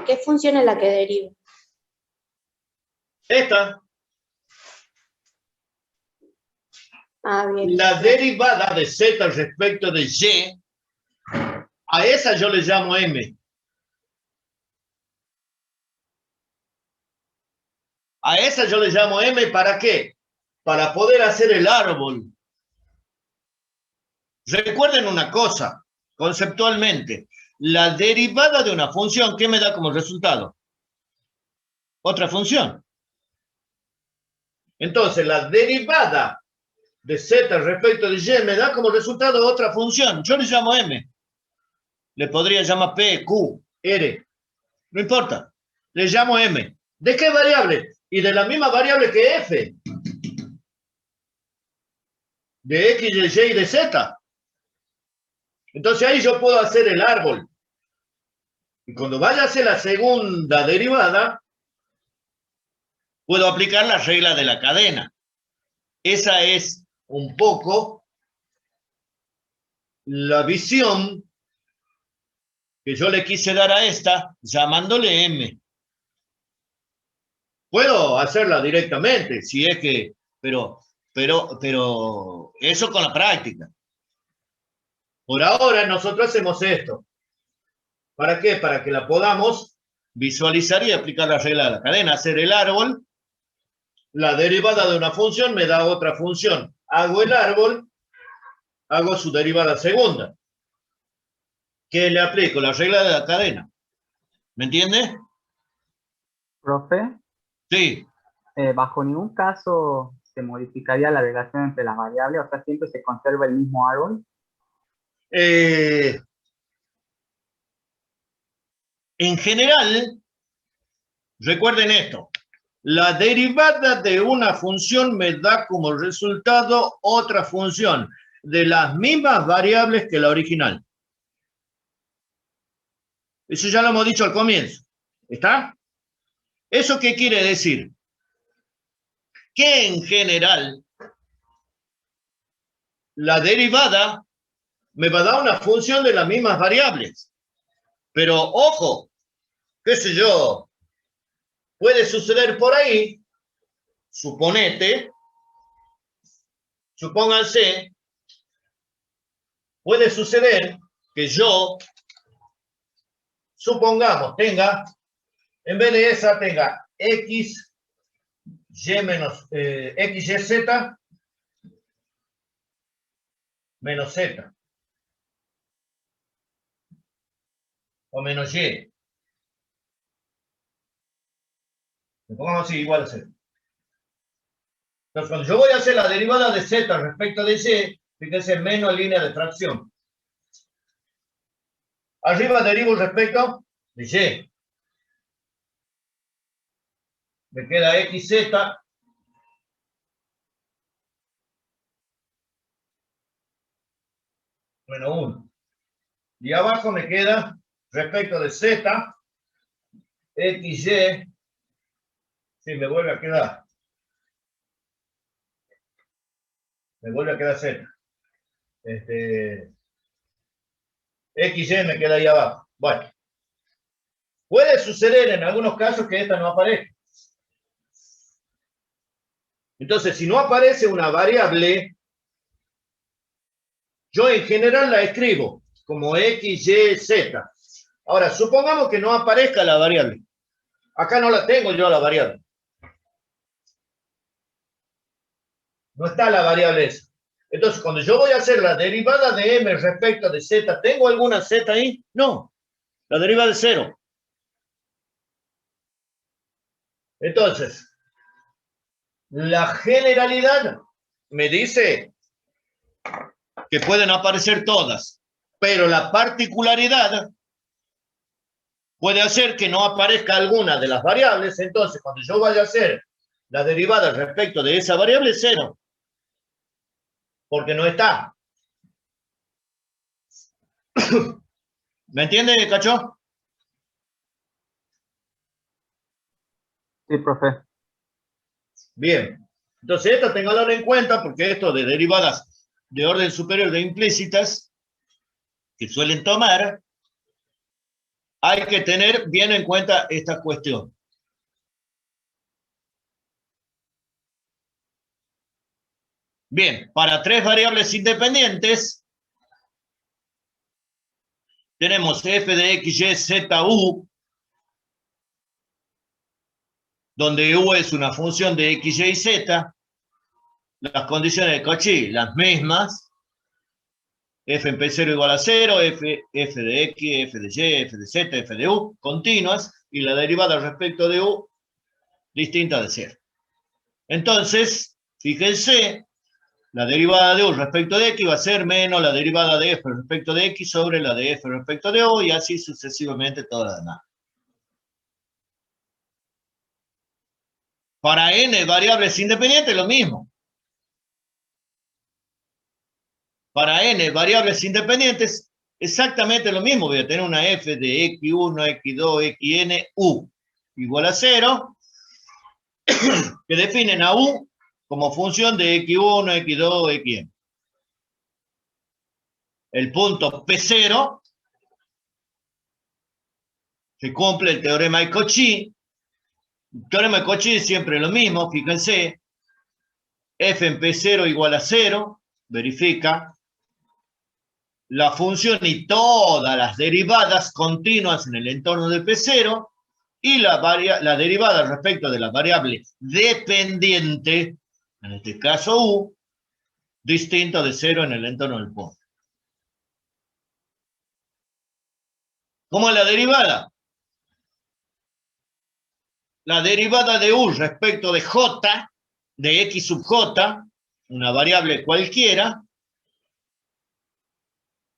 ¿Qué función es la que deriva? Esta. Ah, bien. La derivada de z respecto de y, a esa yo le llamo m. A esa yo le llamo m, ¿para qué? Para poder hacer el árbol. Recuerden una cosa, conceptualmente. La derivada de una función, ¿qué me da como resultado? Otra función. Entonces, la derivada de z respecto de y me da como resultado otra función. Yo le llamo m. Le podría llamar P, Q, R. No importa. Le llamo M. ¿De qué variable? Y de la misma variable que F. De X, de Y y de Z. Entonces ahí yo puedo hacer el árbol. Y cuando vaya a hacer la segunda derivada, puedo aplicar la regla de la cadena. Esa es un poco la visión que yo le quise dar a esta, llamándole M. Puedo hacerla directamente, si es que, pero eso con la práctica. Por ahora nosotros hacemos esto. ¿Para qué? Para que la podamos visualizar y aplicar la regla de la cadena, hacer el árbol. La derivada de una función me da otra función. Hago el árbol, hago su derivada segunda. ¿Qué le aplico? La regla de la cadena. ¿Me entiende? Profe, Sí. bajo ningún caso se modificaría la relación entre las variables, o sea, siempre se conserva el mismo árbol. En general, recuerden esto. La derivada de una función me da como resultado otra función de las mismas variables que la original. Eso ya lo hemos dicho al comienzo. ¿Está? ¿Eso qué quiere decir? Que en general la derivada me va a dar una función de las mismas variables. Pero ojo, qué sé yo, puede suceder por ahí, supónganse, puede suceder que yo, supongamos, tenga, en vez de esa, tenga x, y menos, x, y, z, menos z. O menos y. Lo pongamos así, igual a z. Entonces, cuando yo voy a hacer la derivada de z respecto de y, fíjense, menos línea de fracción. Arriba derivo respecto de y. Me queda xz menos 1. Y abajo me queda respecto de z, xy, sí, me vuelve a quedar. Me vuelve a quedar z. XY me queda ahí abajo. Bueno. Puede suceder en algunos casos que esta no aparezca. Entonces, si no aparece una variable, yo en general la escribo como X, Y, Z. Ahora, supongamos que no aparezca la variable. Acá no la tengo yo la variable. No está la variable esa. Entonces, cuando yo voy a hacer la derivada de M respecto de Z, ¿tengo alguna Z ahí? No. La deriva de 0. Entonces, la generalidad me dice que pueden aparecer todas, pero la particularidad puede hacer que no aparezca alguna de las variables. Entonces, cuando yo vaya a hacer la derivada respecto de esa variable, 0. Porque no está. ¿Me entiende, Cacho? Sí, profe. Bien. Entonces, esto tenganlo en cuenta porque esto de derivadas de orden superior de implícitas que suelen tomar, hay que tener bien en cuenta esta cuestión. Bien, para 3 variables independientes, tenemos f de x, y, z, u, donde u es una función de x, y, z. Las condiciones de Cauchy, las mismas. F en P0 igual a 0, f de x, f de y, f de z, f de u, continuas, y la derivada respecto de u, distinta de 0. Entonces, fíjense, la derivada de U respecto de X va a ser menos la derivada de F respecto de X sobre la de F respecto de U, y así sucesivamente todas las demás. Para n variables independientes, lo mismo. Para n variables independientes, exactamente lo mismo. Voy a tener una f de x1, x2, xn, u igual a 0, que definen a u como función de x1, x2, xn. El punto P0 se cumple el teorema de Cauchy. El teorema de Cauchy es siempre lo mismo, fíjense. F en P0 igual a 0, verifica. La función y todas las derivadas continuas en el entorno de P0 y la derivada respecto de la variable dependiente, en este caso U, distinto de 0 en el entorno del punto. ¿Cómo es la derivada? La derivada de U respecto de J, de X sub J, una variable cualquiera,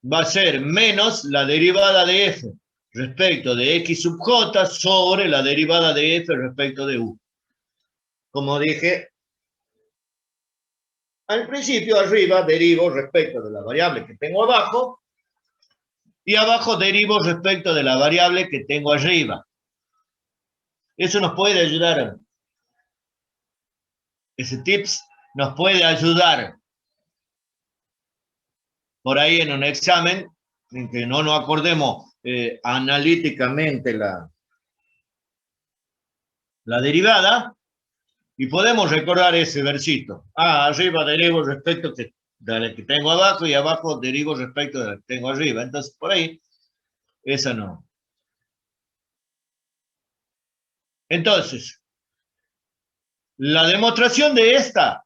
va a ser menos la derivada de F respecto de X sub J sobre la derivada de F respecto de U. Como dije al principio, arriba derivo respecto de la variable que tengo abajo y abajo derivo respecto de la variable que tengo arriba. Eso nos puede ayudar. Ese tips nos puede ayudar por ahí en un examen en que no nos acordemos analíticamente la derivada, y podemos recordar ese versito. Arriba derivo respecto de la que tengo abajo y abajo derivo respecto de la que tengo arriba. Entonces, por ahí, esa no. Entonces, la demostración de esta,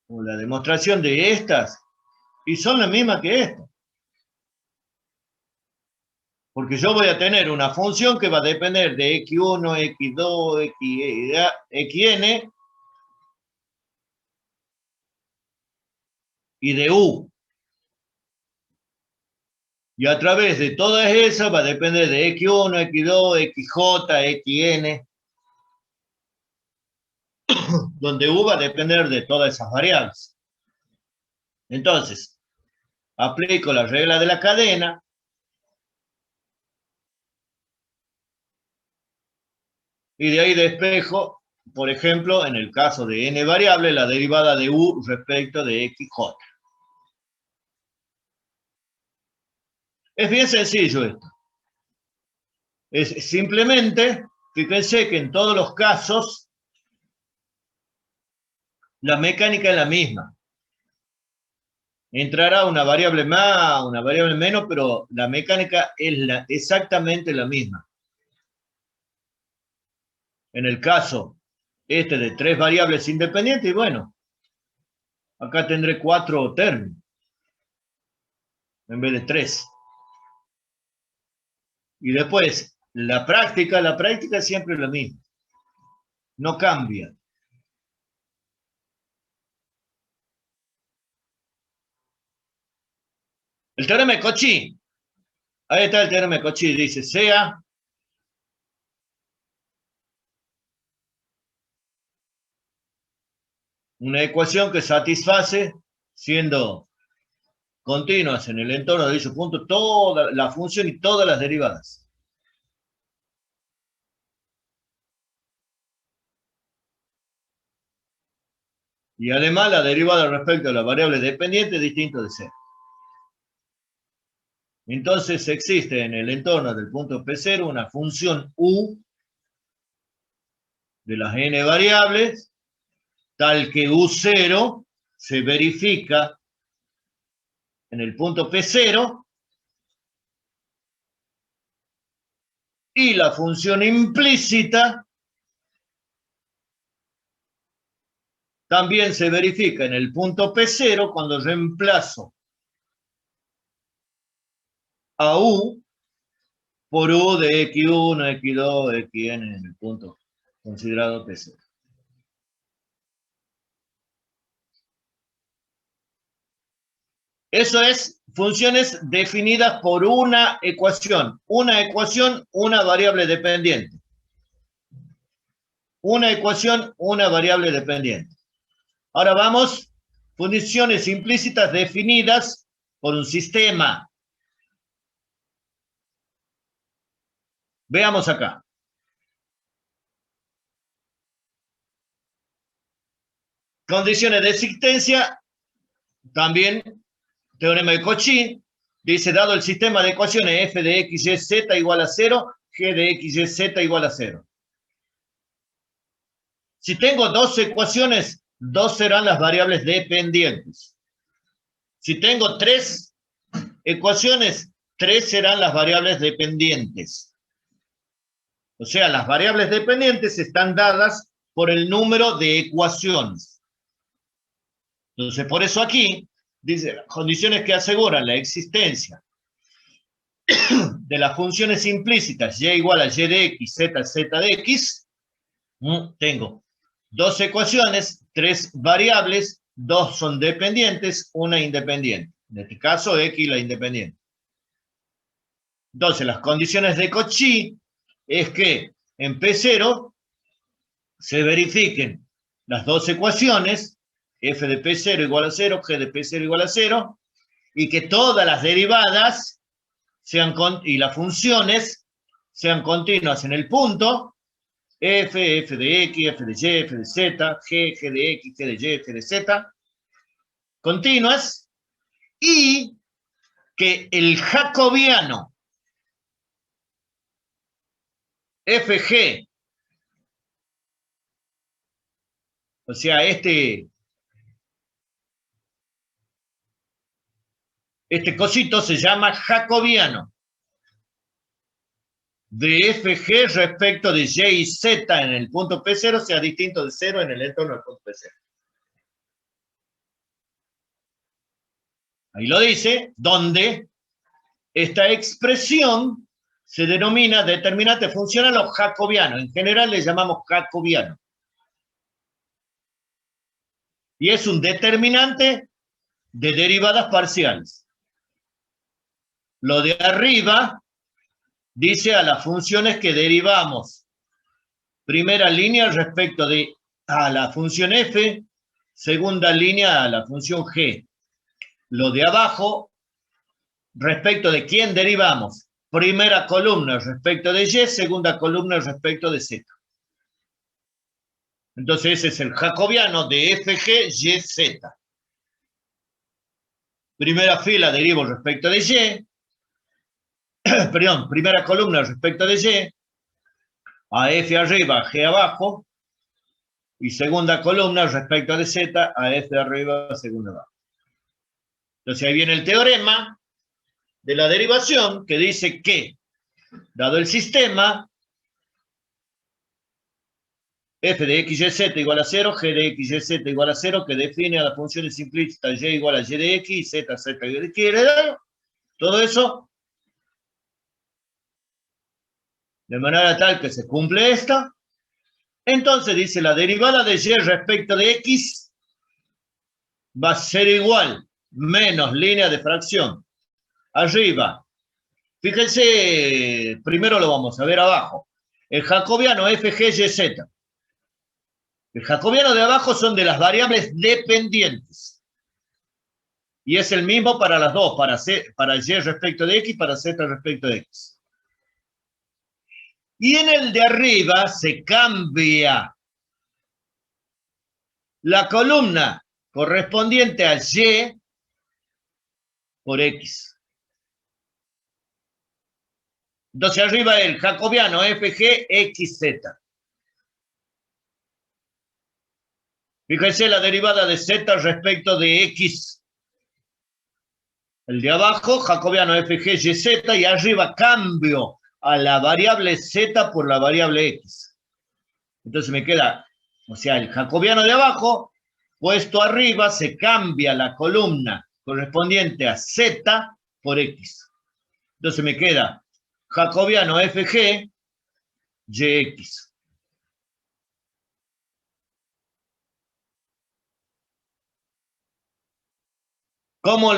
o la demostración de estas, y son las mismas que esta. Porque yo voy a tener una función que va a depender de x1, x2, xn y de u. Y a través de todas esas va a depender de x1, x2, xj, xn, donde u va a depender de todas esas variables. Entonces, aplico la regla de la cadena. Y de ahí despejo, por ejemplo, en el caso de n variable, la derivada de u respecto de xj. Es bien sencillo esto. Es simplemente, fíjense que en todos los casos, la mecánica es la misma. Entrará una variable más, una variable menos, pero la mecánica es exactamente la misma. En el caso de 3 variables independientes, y bueno, acá tendré 4 términos en vez de 3. Y después, la práctica siempre es la misma. No cambia. El teorema de Cauchy. Ahí está el teorema de Cauchy. Dice, sea una ecuación que satisface, siendo continuas en el entorno de dicho punto, toda la función y todas las derivadas. Y además la derivada respecto a la variable dependiente es distinto de 0. Entonces existe en el entorno del punto P0 una función u de las n variables, tal que u0 se verifica en el punto P0 y la función implícita también se verifica en el punto P0 cuando reemplazo a u por u de x1, x2, xn en el punto considerado P0. Eso es funciones definidas por una ecuación. Una ecuación, una variable dependiente. Una ecuación, una variable dependiente. Ahora vamos, funciones implícitas definidas por un sistema. Veamos acá. Condiciones de existencia, también teorema de Cauchy, dice, dado el sistema de ecuaciones f de x, y, z igual a 0, g de x, y, z igual a 0. Si tengo dos ecuaciones, dos serán las variables dependientes. Si tengo tres ecuaciones, tres serán las variables dependientes. O sea, las variables dependientes están dadas por el número de ecuaciones. Entonces, por eso aquí dice las condiciones que aseguran la existencia de las funciones implícitas y igual a y de x, z de x, tengo dos ecuaciones, tres variables, dos son dependientes, una independiente. En este caso, x la independiente. Entonces, las condiciones de Cauchy es que en P0 se verifiquen las dos ecuaciones, f de P0 igual a 0, g de P0 igual a 0, y que todas las derivadas y las funciones sean continuas en el punto, f de x, f de y, f de z, g de x, g de y, f de z, continuas, y que el jacobiano fg, o sea, este cosito se llama jacobiano de fg respecto de y y z en el punto P0 sea distinto de 0 en el entorno del punto P0. Ahí lo dice, donde esta expresión se denomina determinante funcional o jacobiano. En general le llamamos jacobiano. Y es un determinante de derivadas parciales. Lo de arriba dice a las funciones que derivamos. Primera línea respecto a la función f, segunda línea a la función g. Lo de abajo, respecto de quién derivamos. Primera columna respecto de y, segunda columna respecto de z. Entonces ese es el jacobiano de fg, y, z. Primera fila derivo respecto de y, perdón, primera columna respecto de y, a f arriba, g abajo, y segunda columna respecto de z, a f arriba, segunda abajo. Entonces ahí viene el teorema de la derivación que dice que, dado el sistema, f de x, y, z igual a 0, g de x, y, z igual a 0, que define a las funciones implícitas y igual a y de x, y z, z igual a x, todo eso, de manera tal que se cumple esta. Entonces dice la derivada de y respecto de x va a ser igual, menos línea de fracción. Arriba, fíjense, primero lo vamos a ver abajo. El jacobiano fg, y, z. El jacobiano de abajo son de las variables dependientes. Y es el mismo para las dos, para y respecto de x, para z respecto de x. Y en el de arriba se cambia la columna correspondiente a y por x. Entonces arriba el jacobiano fg, xz. Fíjense la derivada de z respecto de x. El de abajo, jacobiano fg, y, z, y arriba cambio a la variable z por la variable x. Entonces me queda, o sea, el jacobiano de abajo, puesto arriba, se cambia la columna correspondiente a z por x. Entonces me queda jacobiano fg, yx. ¿Cómo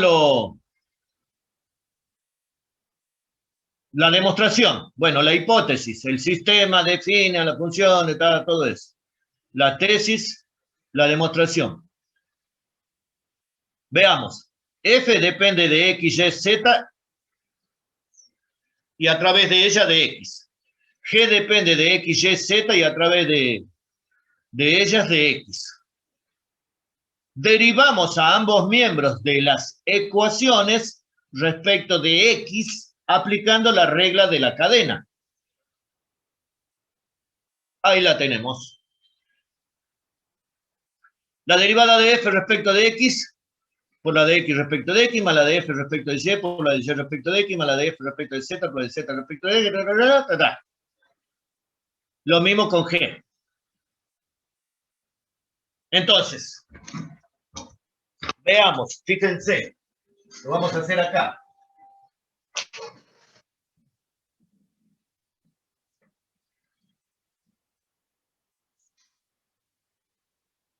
la demostración? Bueno, la hipótesis, el sistema define la función, todo eso. La tesis, la demostración. Veamos. F depende de X, Y, Z y a través de ella de X. G depende de X, Y, Z y a través de ellas de X. Derivamos a ambos miembros de las ecuaciones respecto de X aplicando la regla de la cadena. Ahí la tenemos. La derivada de F respecto de X por la de X respecto de X, más la de F respecto de Y, por la de Y respecto de X, más la de F respecto de Z, por la de Z respecto de X, Lo mismo con G. Entonces, veamos, fíjense, lo vamos a hacer acá.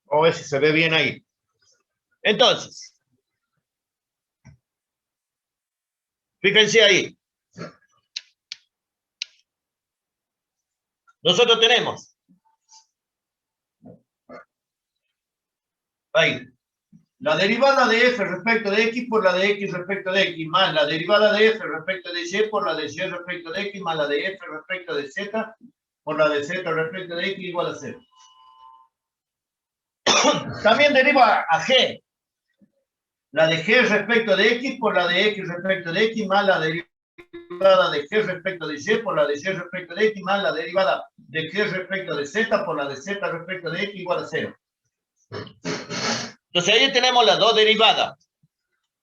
Vamos a ver si se ve bien ahí. Entonces, fíjense ahí. Nosotros tenemos ahí la derivada de F respecto de X por la de X respecto de X, más la derivada de F respecto de Y por la de Y respecto de X, más la de F respecto de Z por la de Z respecto de X igual a 0. También deriva a G. La de G respecto de X por la de X respecto de X, más la derivada de G respecto de Y por la de Y respecto de X, más la derivada de G respecto de Z por la de Z respecto de X igual a 0. Entonces ahí tenemos las dos derivadas,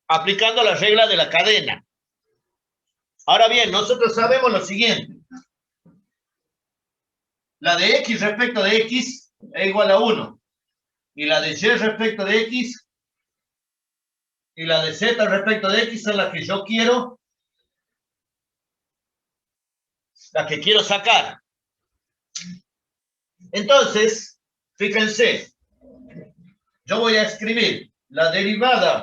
aplicando la regla de la cadena. Ahora bien, nosotros sabemos lo siguiente. La de X respecto de X es igual a 1. Y la de Y respecto de X y la de Z respecto de X son las que yo quiero, las que quiero sacar. Entonces, fíjense, yo voy a escribir la derivada.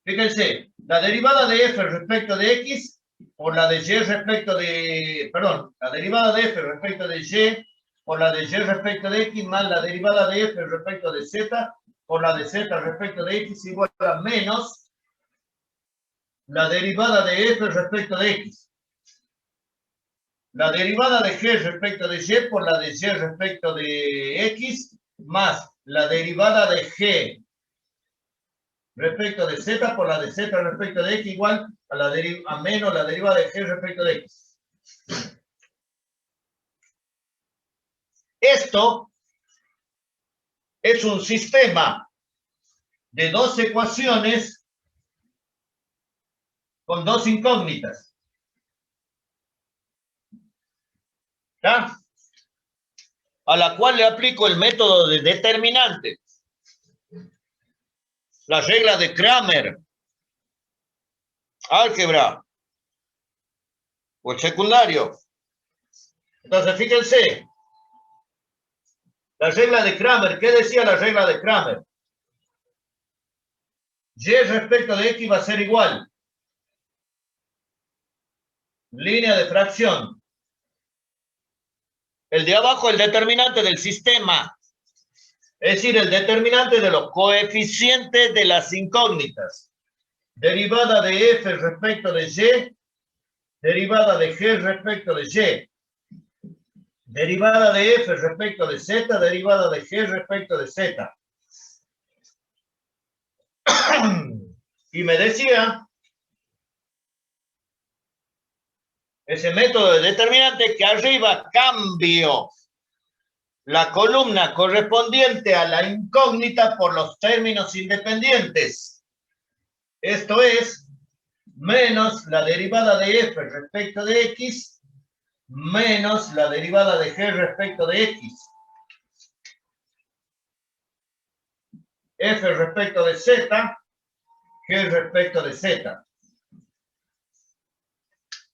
Fíjense, la derivada de F respecto de X por la de Y respecto de, perdón, la derivada de F respecto de Y por la de Y respecto de X más la derivada de F respecto de Z por la de Z respecto de X igual a menos la derivada de F respecto de X. La derivada de G respecto de Y por la de Y respecto de X más la derivada de G respecto de Z por la de Z respecto de X igual a menos la derivada de G respecto de X. Esto es un sistema de dos ecuaciones con dos incógnitas. ¿Ya? A la cual le aplico el método de determinante. La regla de Kramer. Álgebra. O el secundario. Entonces, fíjense. La regla de Kramer. ¿Qué decía la regla de Kramer? Y respecto de X va a ser igual. Línea de fracción. El de abajo, el determinante del sistema. Es decir, el determinante de los coeficientes de las incógnitas. Derivada de F respecto de Y. Derivada de G respecto de Y. Derivada de F respecto de Z. Derivada de G respecto de Z. Y me decía ese método de determinante que arriba cambio la columna correspondiente a la incógnita por los términos independientes. Esto es menos la derivada de F respecto de X menos la derivada de G respecto de X. F respecto de Z, G respecto de Z.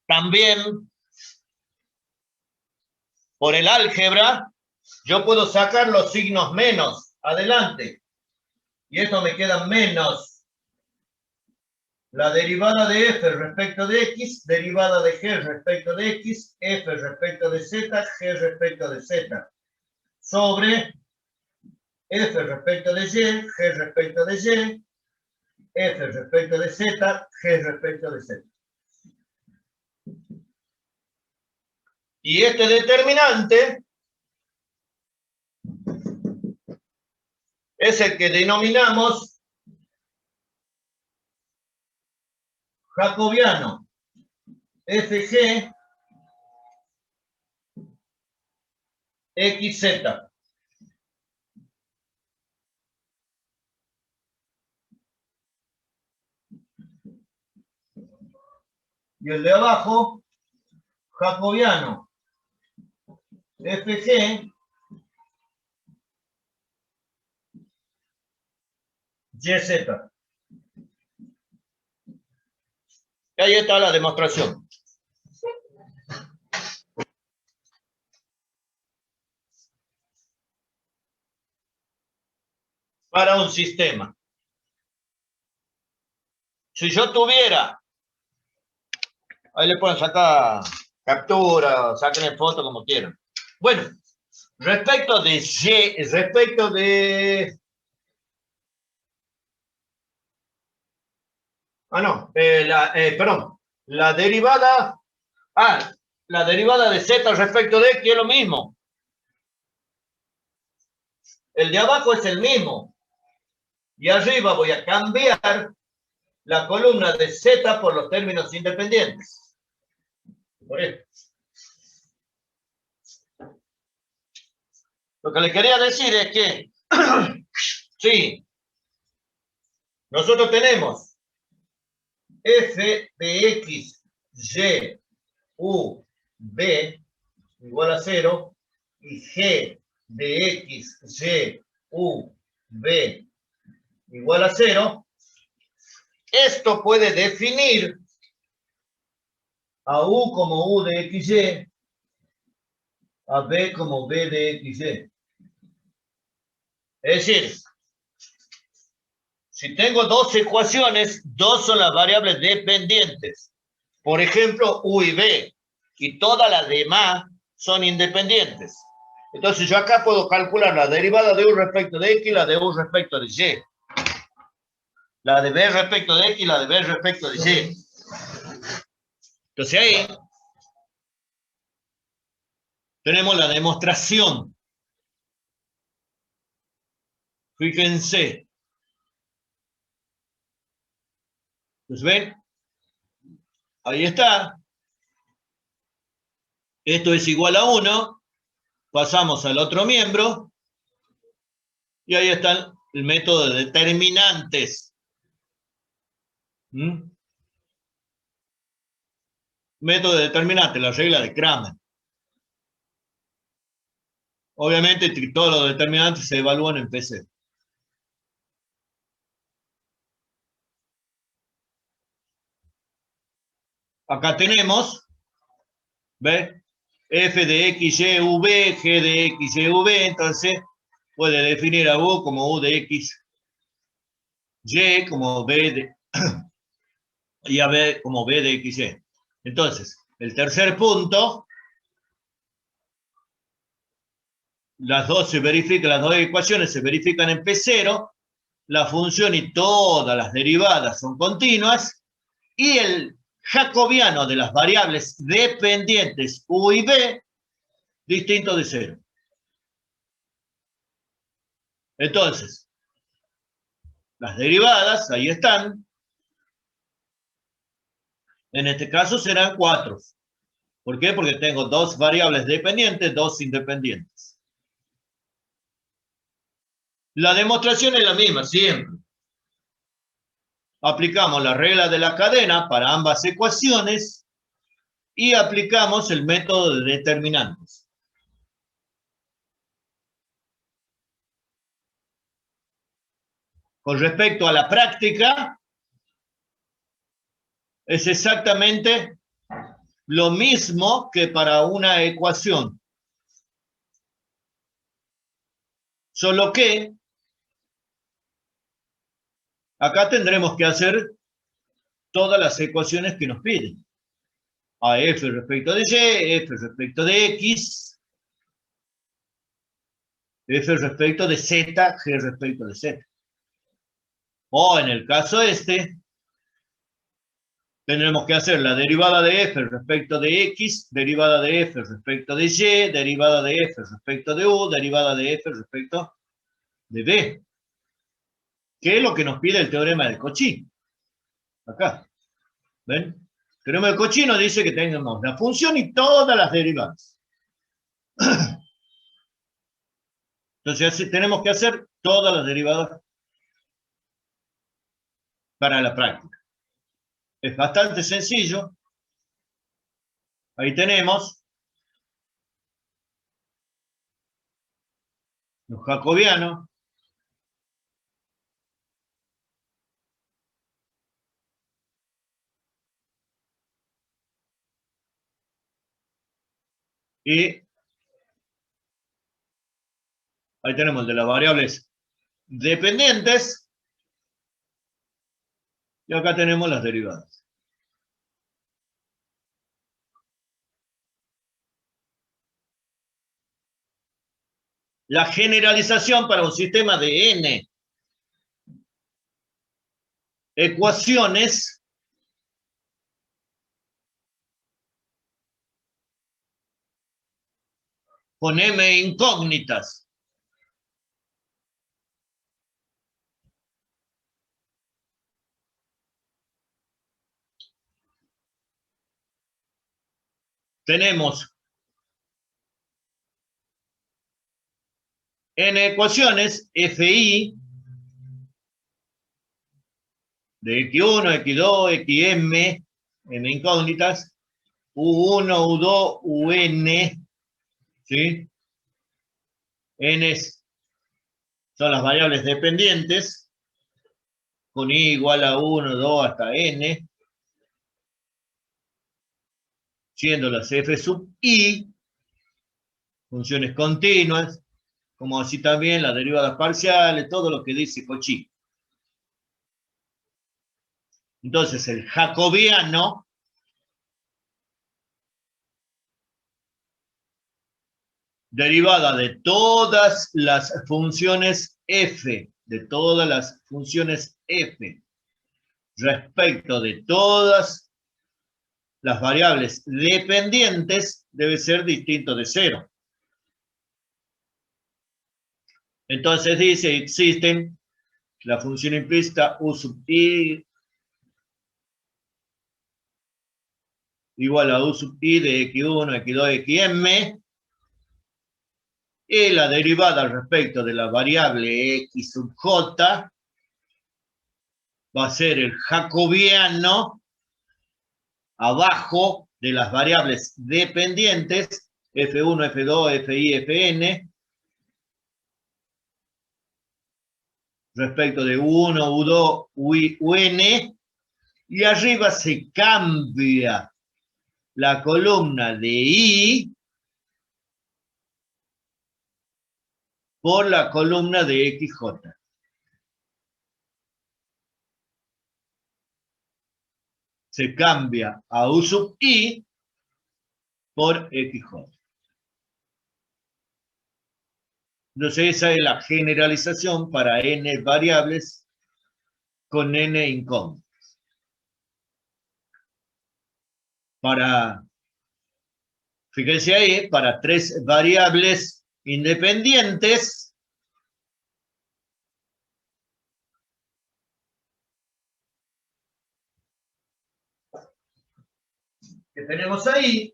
También, por el álgebra, yo puedo sacar los signos menos adelante. Y esto me queda menos la derivada de f respecto de x, derivada de g respecto de x, f respecto de z, g respecto de z, sobre f respecto de y, g respecto de y, f respecto de z, g respecto de z. Y este determinante es el que denominamos jacobiano fg xz. Y el de abajo, jacobiano fg YZ. Y ahí está la demostración. Para un sistema. Si yo tuviera, ahí le pueden sacar captura, saquen foto como quieran. Bueno, respecto de Y, respecto de... perdón, la derivada de Z respecto de X es lo mismo. El de abajo es el mismo. Y arriba voy a cambiar la columna de Z por los términos independientes. Por esto. Lo que le quería decir es que, sí, nosotros tenemos f de x, y, u, b igual a 0 y g de x, y, u, b igual a 0. Esto puede definir a u como u de xy, a b como b de xy. Es decir, si tengo dos ecuaciones, dos son las variables dependientes. Por ejemplo, u y b, y todas las demás son independientes. Entonces yo acá puedo calcular la derivada de u respecto de x y la de u respecto de y. La de b respecto de x y la de b respecto de y. Entonces ahí tenemos la demostración. Fíjense. ¿Pues ven? Ahí está. Esto es igual a 1. Pasamos al otro miembro. Y ahí está el método de determinantes. Método de determinantes, la regla de Kramer. Obviamente todos los determinantes se evalúan en PC. Acá tenemos, ¿ve? F de x, y, v, g de x, y, v, entonces puede definir a u como u de x, y como b de, y a b como b de x, y. Entonces, el tercer punto, las dos ecuaciones se verifican en P0, la función y todas las derivadas son continuas, y el jacobiano de las variables dependientes u y b distinto de 0. Entonces, las derivadas, ahí están. En este caso serán 4. ¿Por qué? Porque tengo dos variables dependientes, dos independientes. La demostración es la misma, siempre. Aplicamos la regla de la cadena para ambas ecuaciones y aplicamos el método de determinantes. Con respecto a la práctica, es exactamente lo mismo que para una ecuación. Solo que Acá tendremos que hacer todas las ecuaciones que nos piden. A f respecto de y, f respecto de x, f respecto de z, g respecto de z. O en el caso este, tendremos que hacer la derivada de f respecto de x, derivada de f respecto de y, derivada de f respecto de u, derivada de f respecto de b. ¿Qué es lo que nos pide el teorema de Cauchy? Acá. ¿Ven? El teorema de Cauchy nos dice que tengamos la función y todas las derivadas. Entonces tenemos que hacer todas las derivadas para la práctica. Es bastante sencillo. Ahí tenemos los jacobianos. Y ahí tenemos el de las variables dependientes. Y acá tenemos las derivadas. La generalización para un sistema de n ecuaciones con m incógnitas. Tenemos n ecuaciones fi de x1, x2, xm, m incógnitas, u1, u2, un, ¿sí? N son las variables dependientes, con i igual a 1, 2 hasta n, siendo las f sub i funciones continuas, como así también las derivadas parciales, todo lo que dice Cauchy. Entonces, el jacobiano derivada de todas las funciones f, de todas las funciones f, respecto de todas las variables dependientes, debe ser distinto de cero. Entonces dice, existen la función implícita u sub i igual a u sub i de x1, x2, xm, y la derivada al respecto de la variable x sub j va a ser el jacobiano abajo de las variables dependientes f1, f2, fi, fn, respecto de u1, u2, ui, un, y arriba se cambia la columna de i por la columna de xj. Se cambia a u sub i por xj. Entonces esa es la generalización para n variables con n incógnitas. Fíjense ahí, para 3 variables independientes, que tenemos ahí,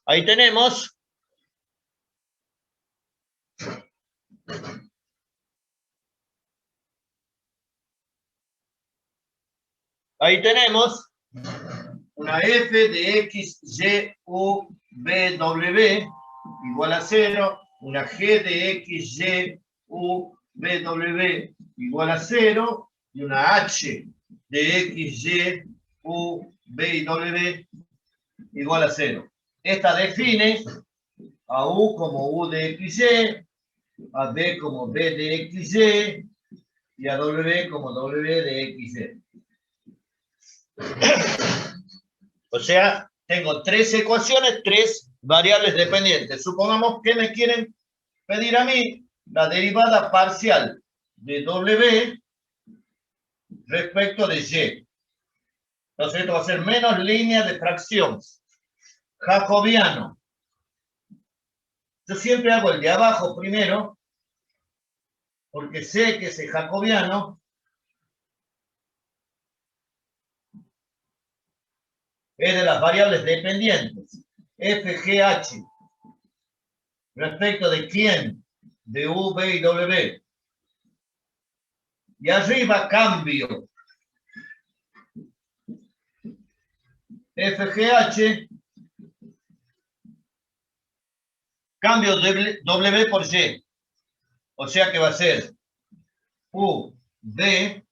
ahí tenemos una f de x, y, u, v, w igual a 0, una g de x, y, u, v, w igual a 0, y una h de x, y, u, v y w igual a 0. Esta define a U como U de XY, a B como B de XY, y a W como W de XY. O sea, tengo 3 ecuaciones, 3 variables dependientes. Supongamos que me quieren pedir a mí la derivada parcial de W respecto de Y. Entonces esto va a ser menos línea de fracción. Jacobiano. Yo siempre hago el de abajo primero, porque sé que ese jacobiano es de las variables dependientes. FGH. ¿Respecto de quién? De U, B y W. Y arriba cambio. FGH. Cambio W por Y. O sea que va a ser U, B,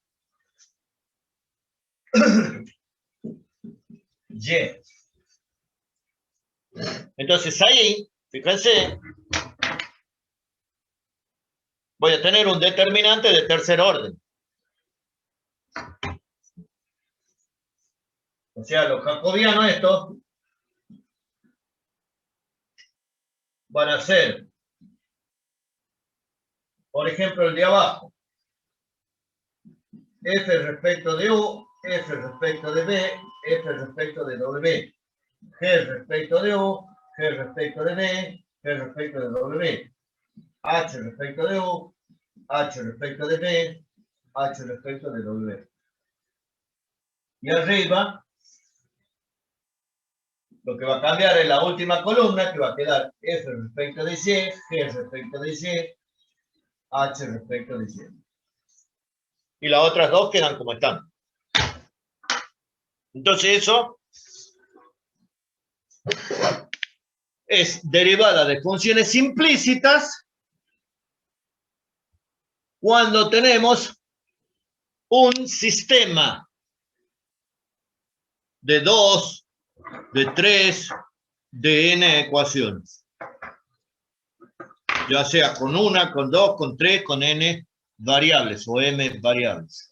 Y. Entonces ahí, fíjense, voy a tener un determinante de tercer orden. O sea, los jacobianos estos van a ser, por ejemplo, el de abajo. F respecto de U, F respecto de B, F respecto de W. G respecto de U, G respecto de B, G respecto de W. H respecto de U, H respecto de B, H respecto de W. Y arriba, lo que va a cambiar es la última columna, que va a quedar F respecto de Y, G respecto de Y, H respecto de Y. Y las otras dos quedan como están. Entonces eso es derivada de funciones implícitas cuando tenemos un sistema de 2, de 3, de n ecuaciones. Ya sea con 1, con 2, con 3, con n variables o m variables.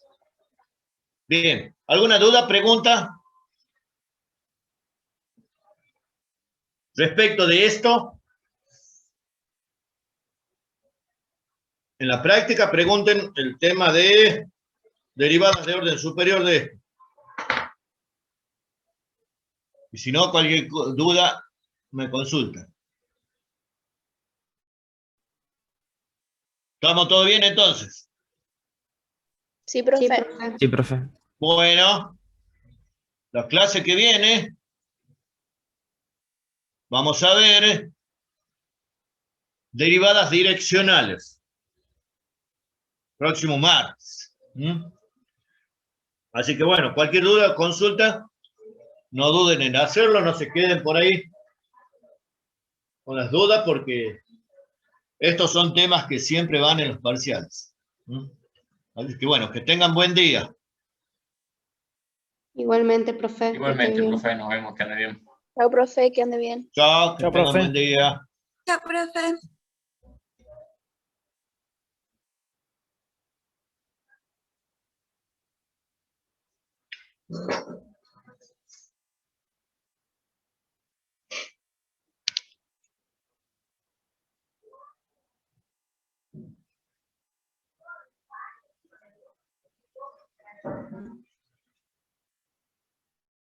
Bien, ¿alguna duda, pregunta? Respecto de esto, en la práctica pregunten el tema de derivadas de orden superior de esto. Y si no, cualquier duda, me consulta. ¿Estamos todos bien entonces? Sí, profe. Sí, profe. Sí, profe. Bueno, la clase que viene, vamos a ver derivadas direccionales. Próximo martes. Así que bueno, cualquier duda, consulta, no duden en hacerlo, no se queden por ahí con las dudas, porque estos son temas que siempre van en los parciales. Así que bueno, que tengan buen día. Igualmente, profe. Igualmente, Esté bien. profe, nos vemos, que ande bien. Chao, profe, que ande bien. Chao, que Chao, tengan profe. buen día. Chao, profe.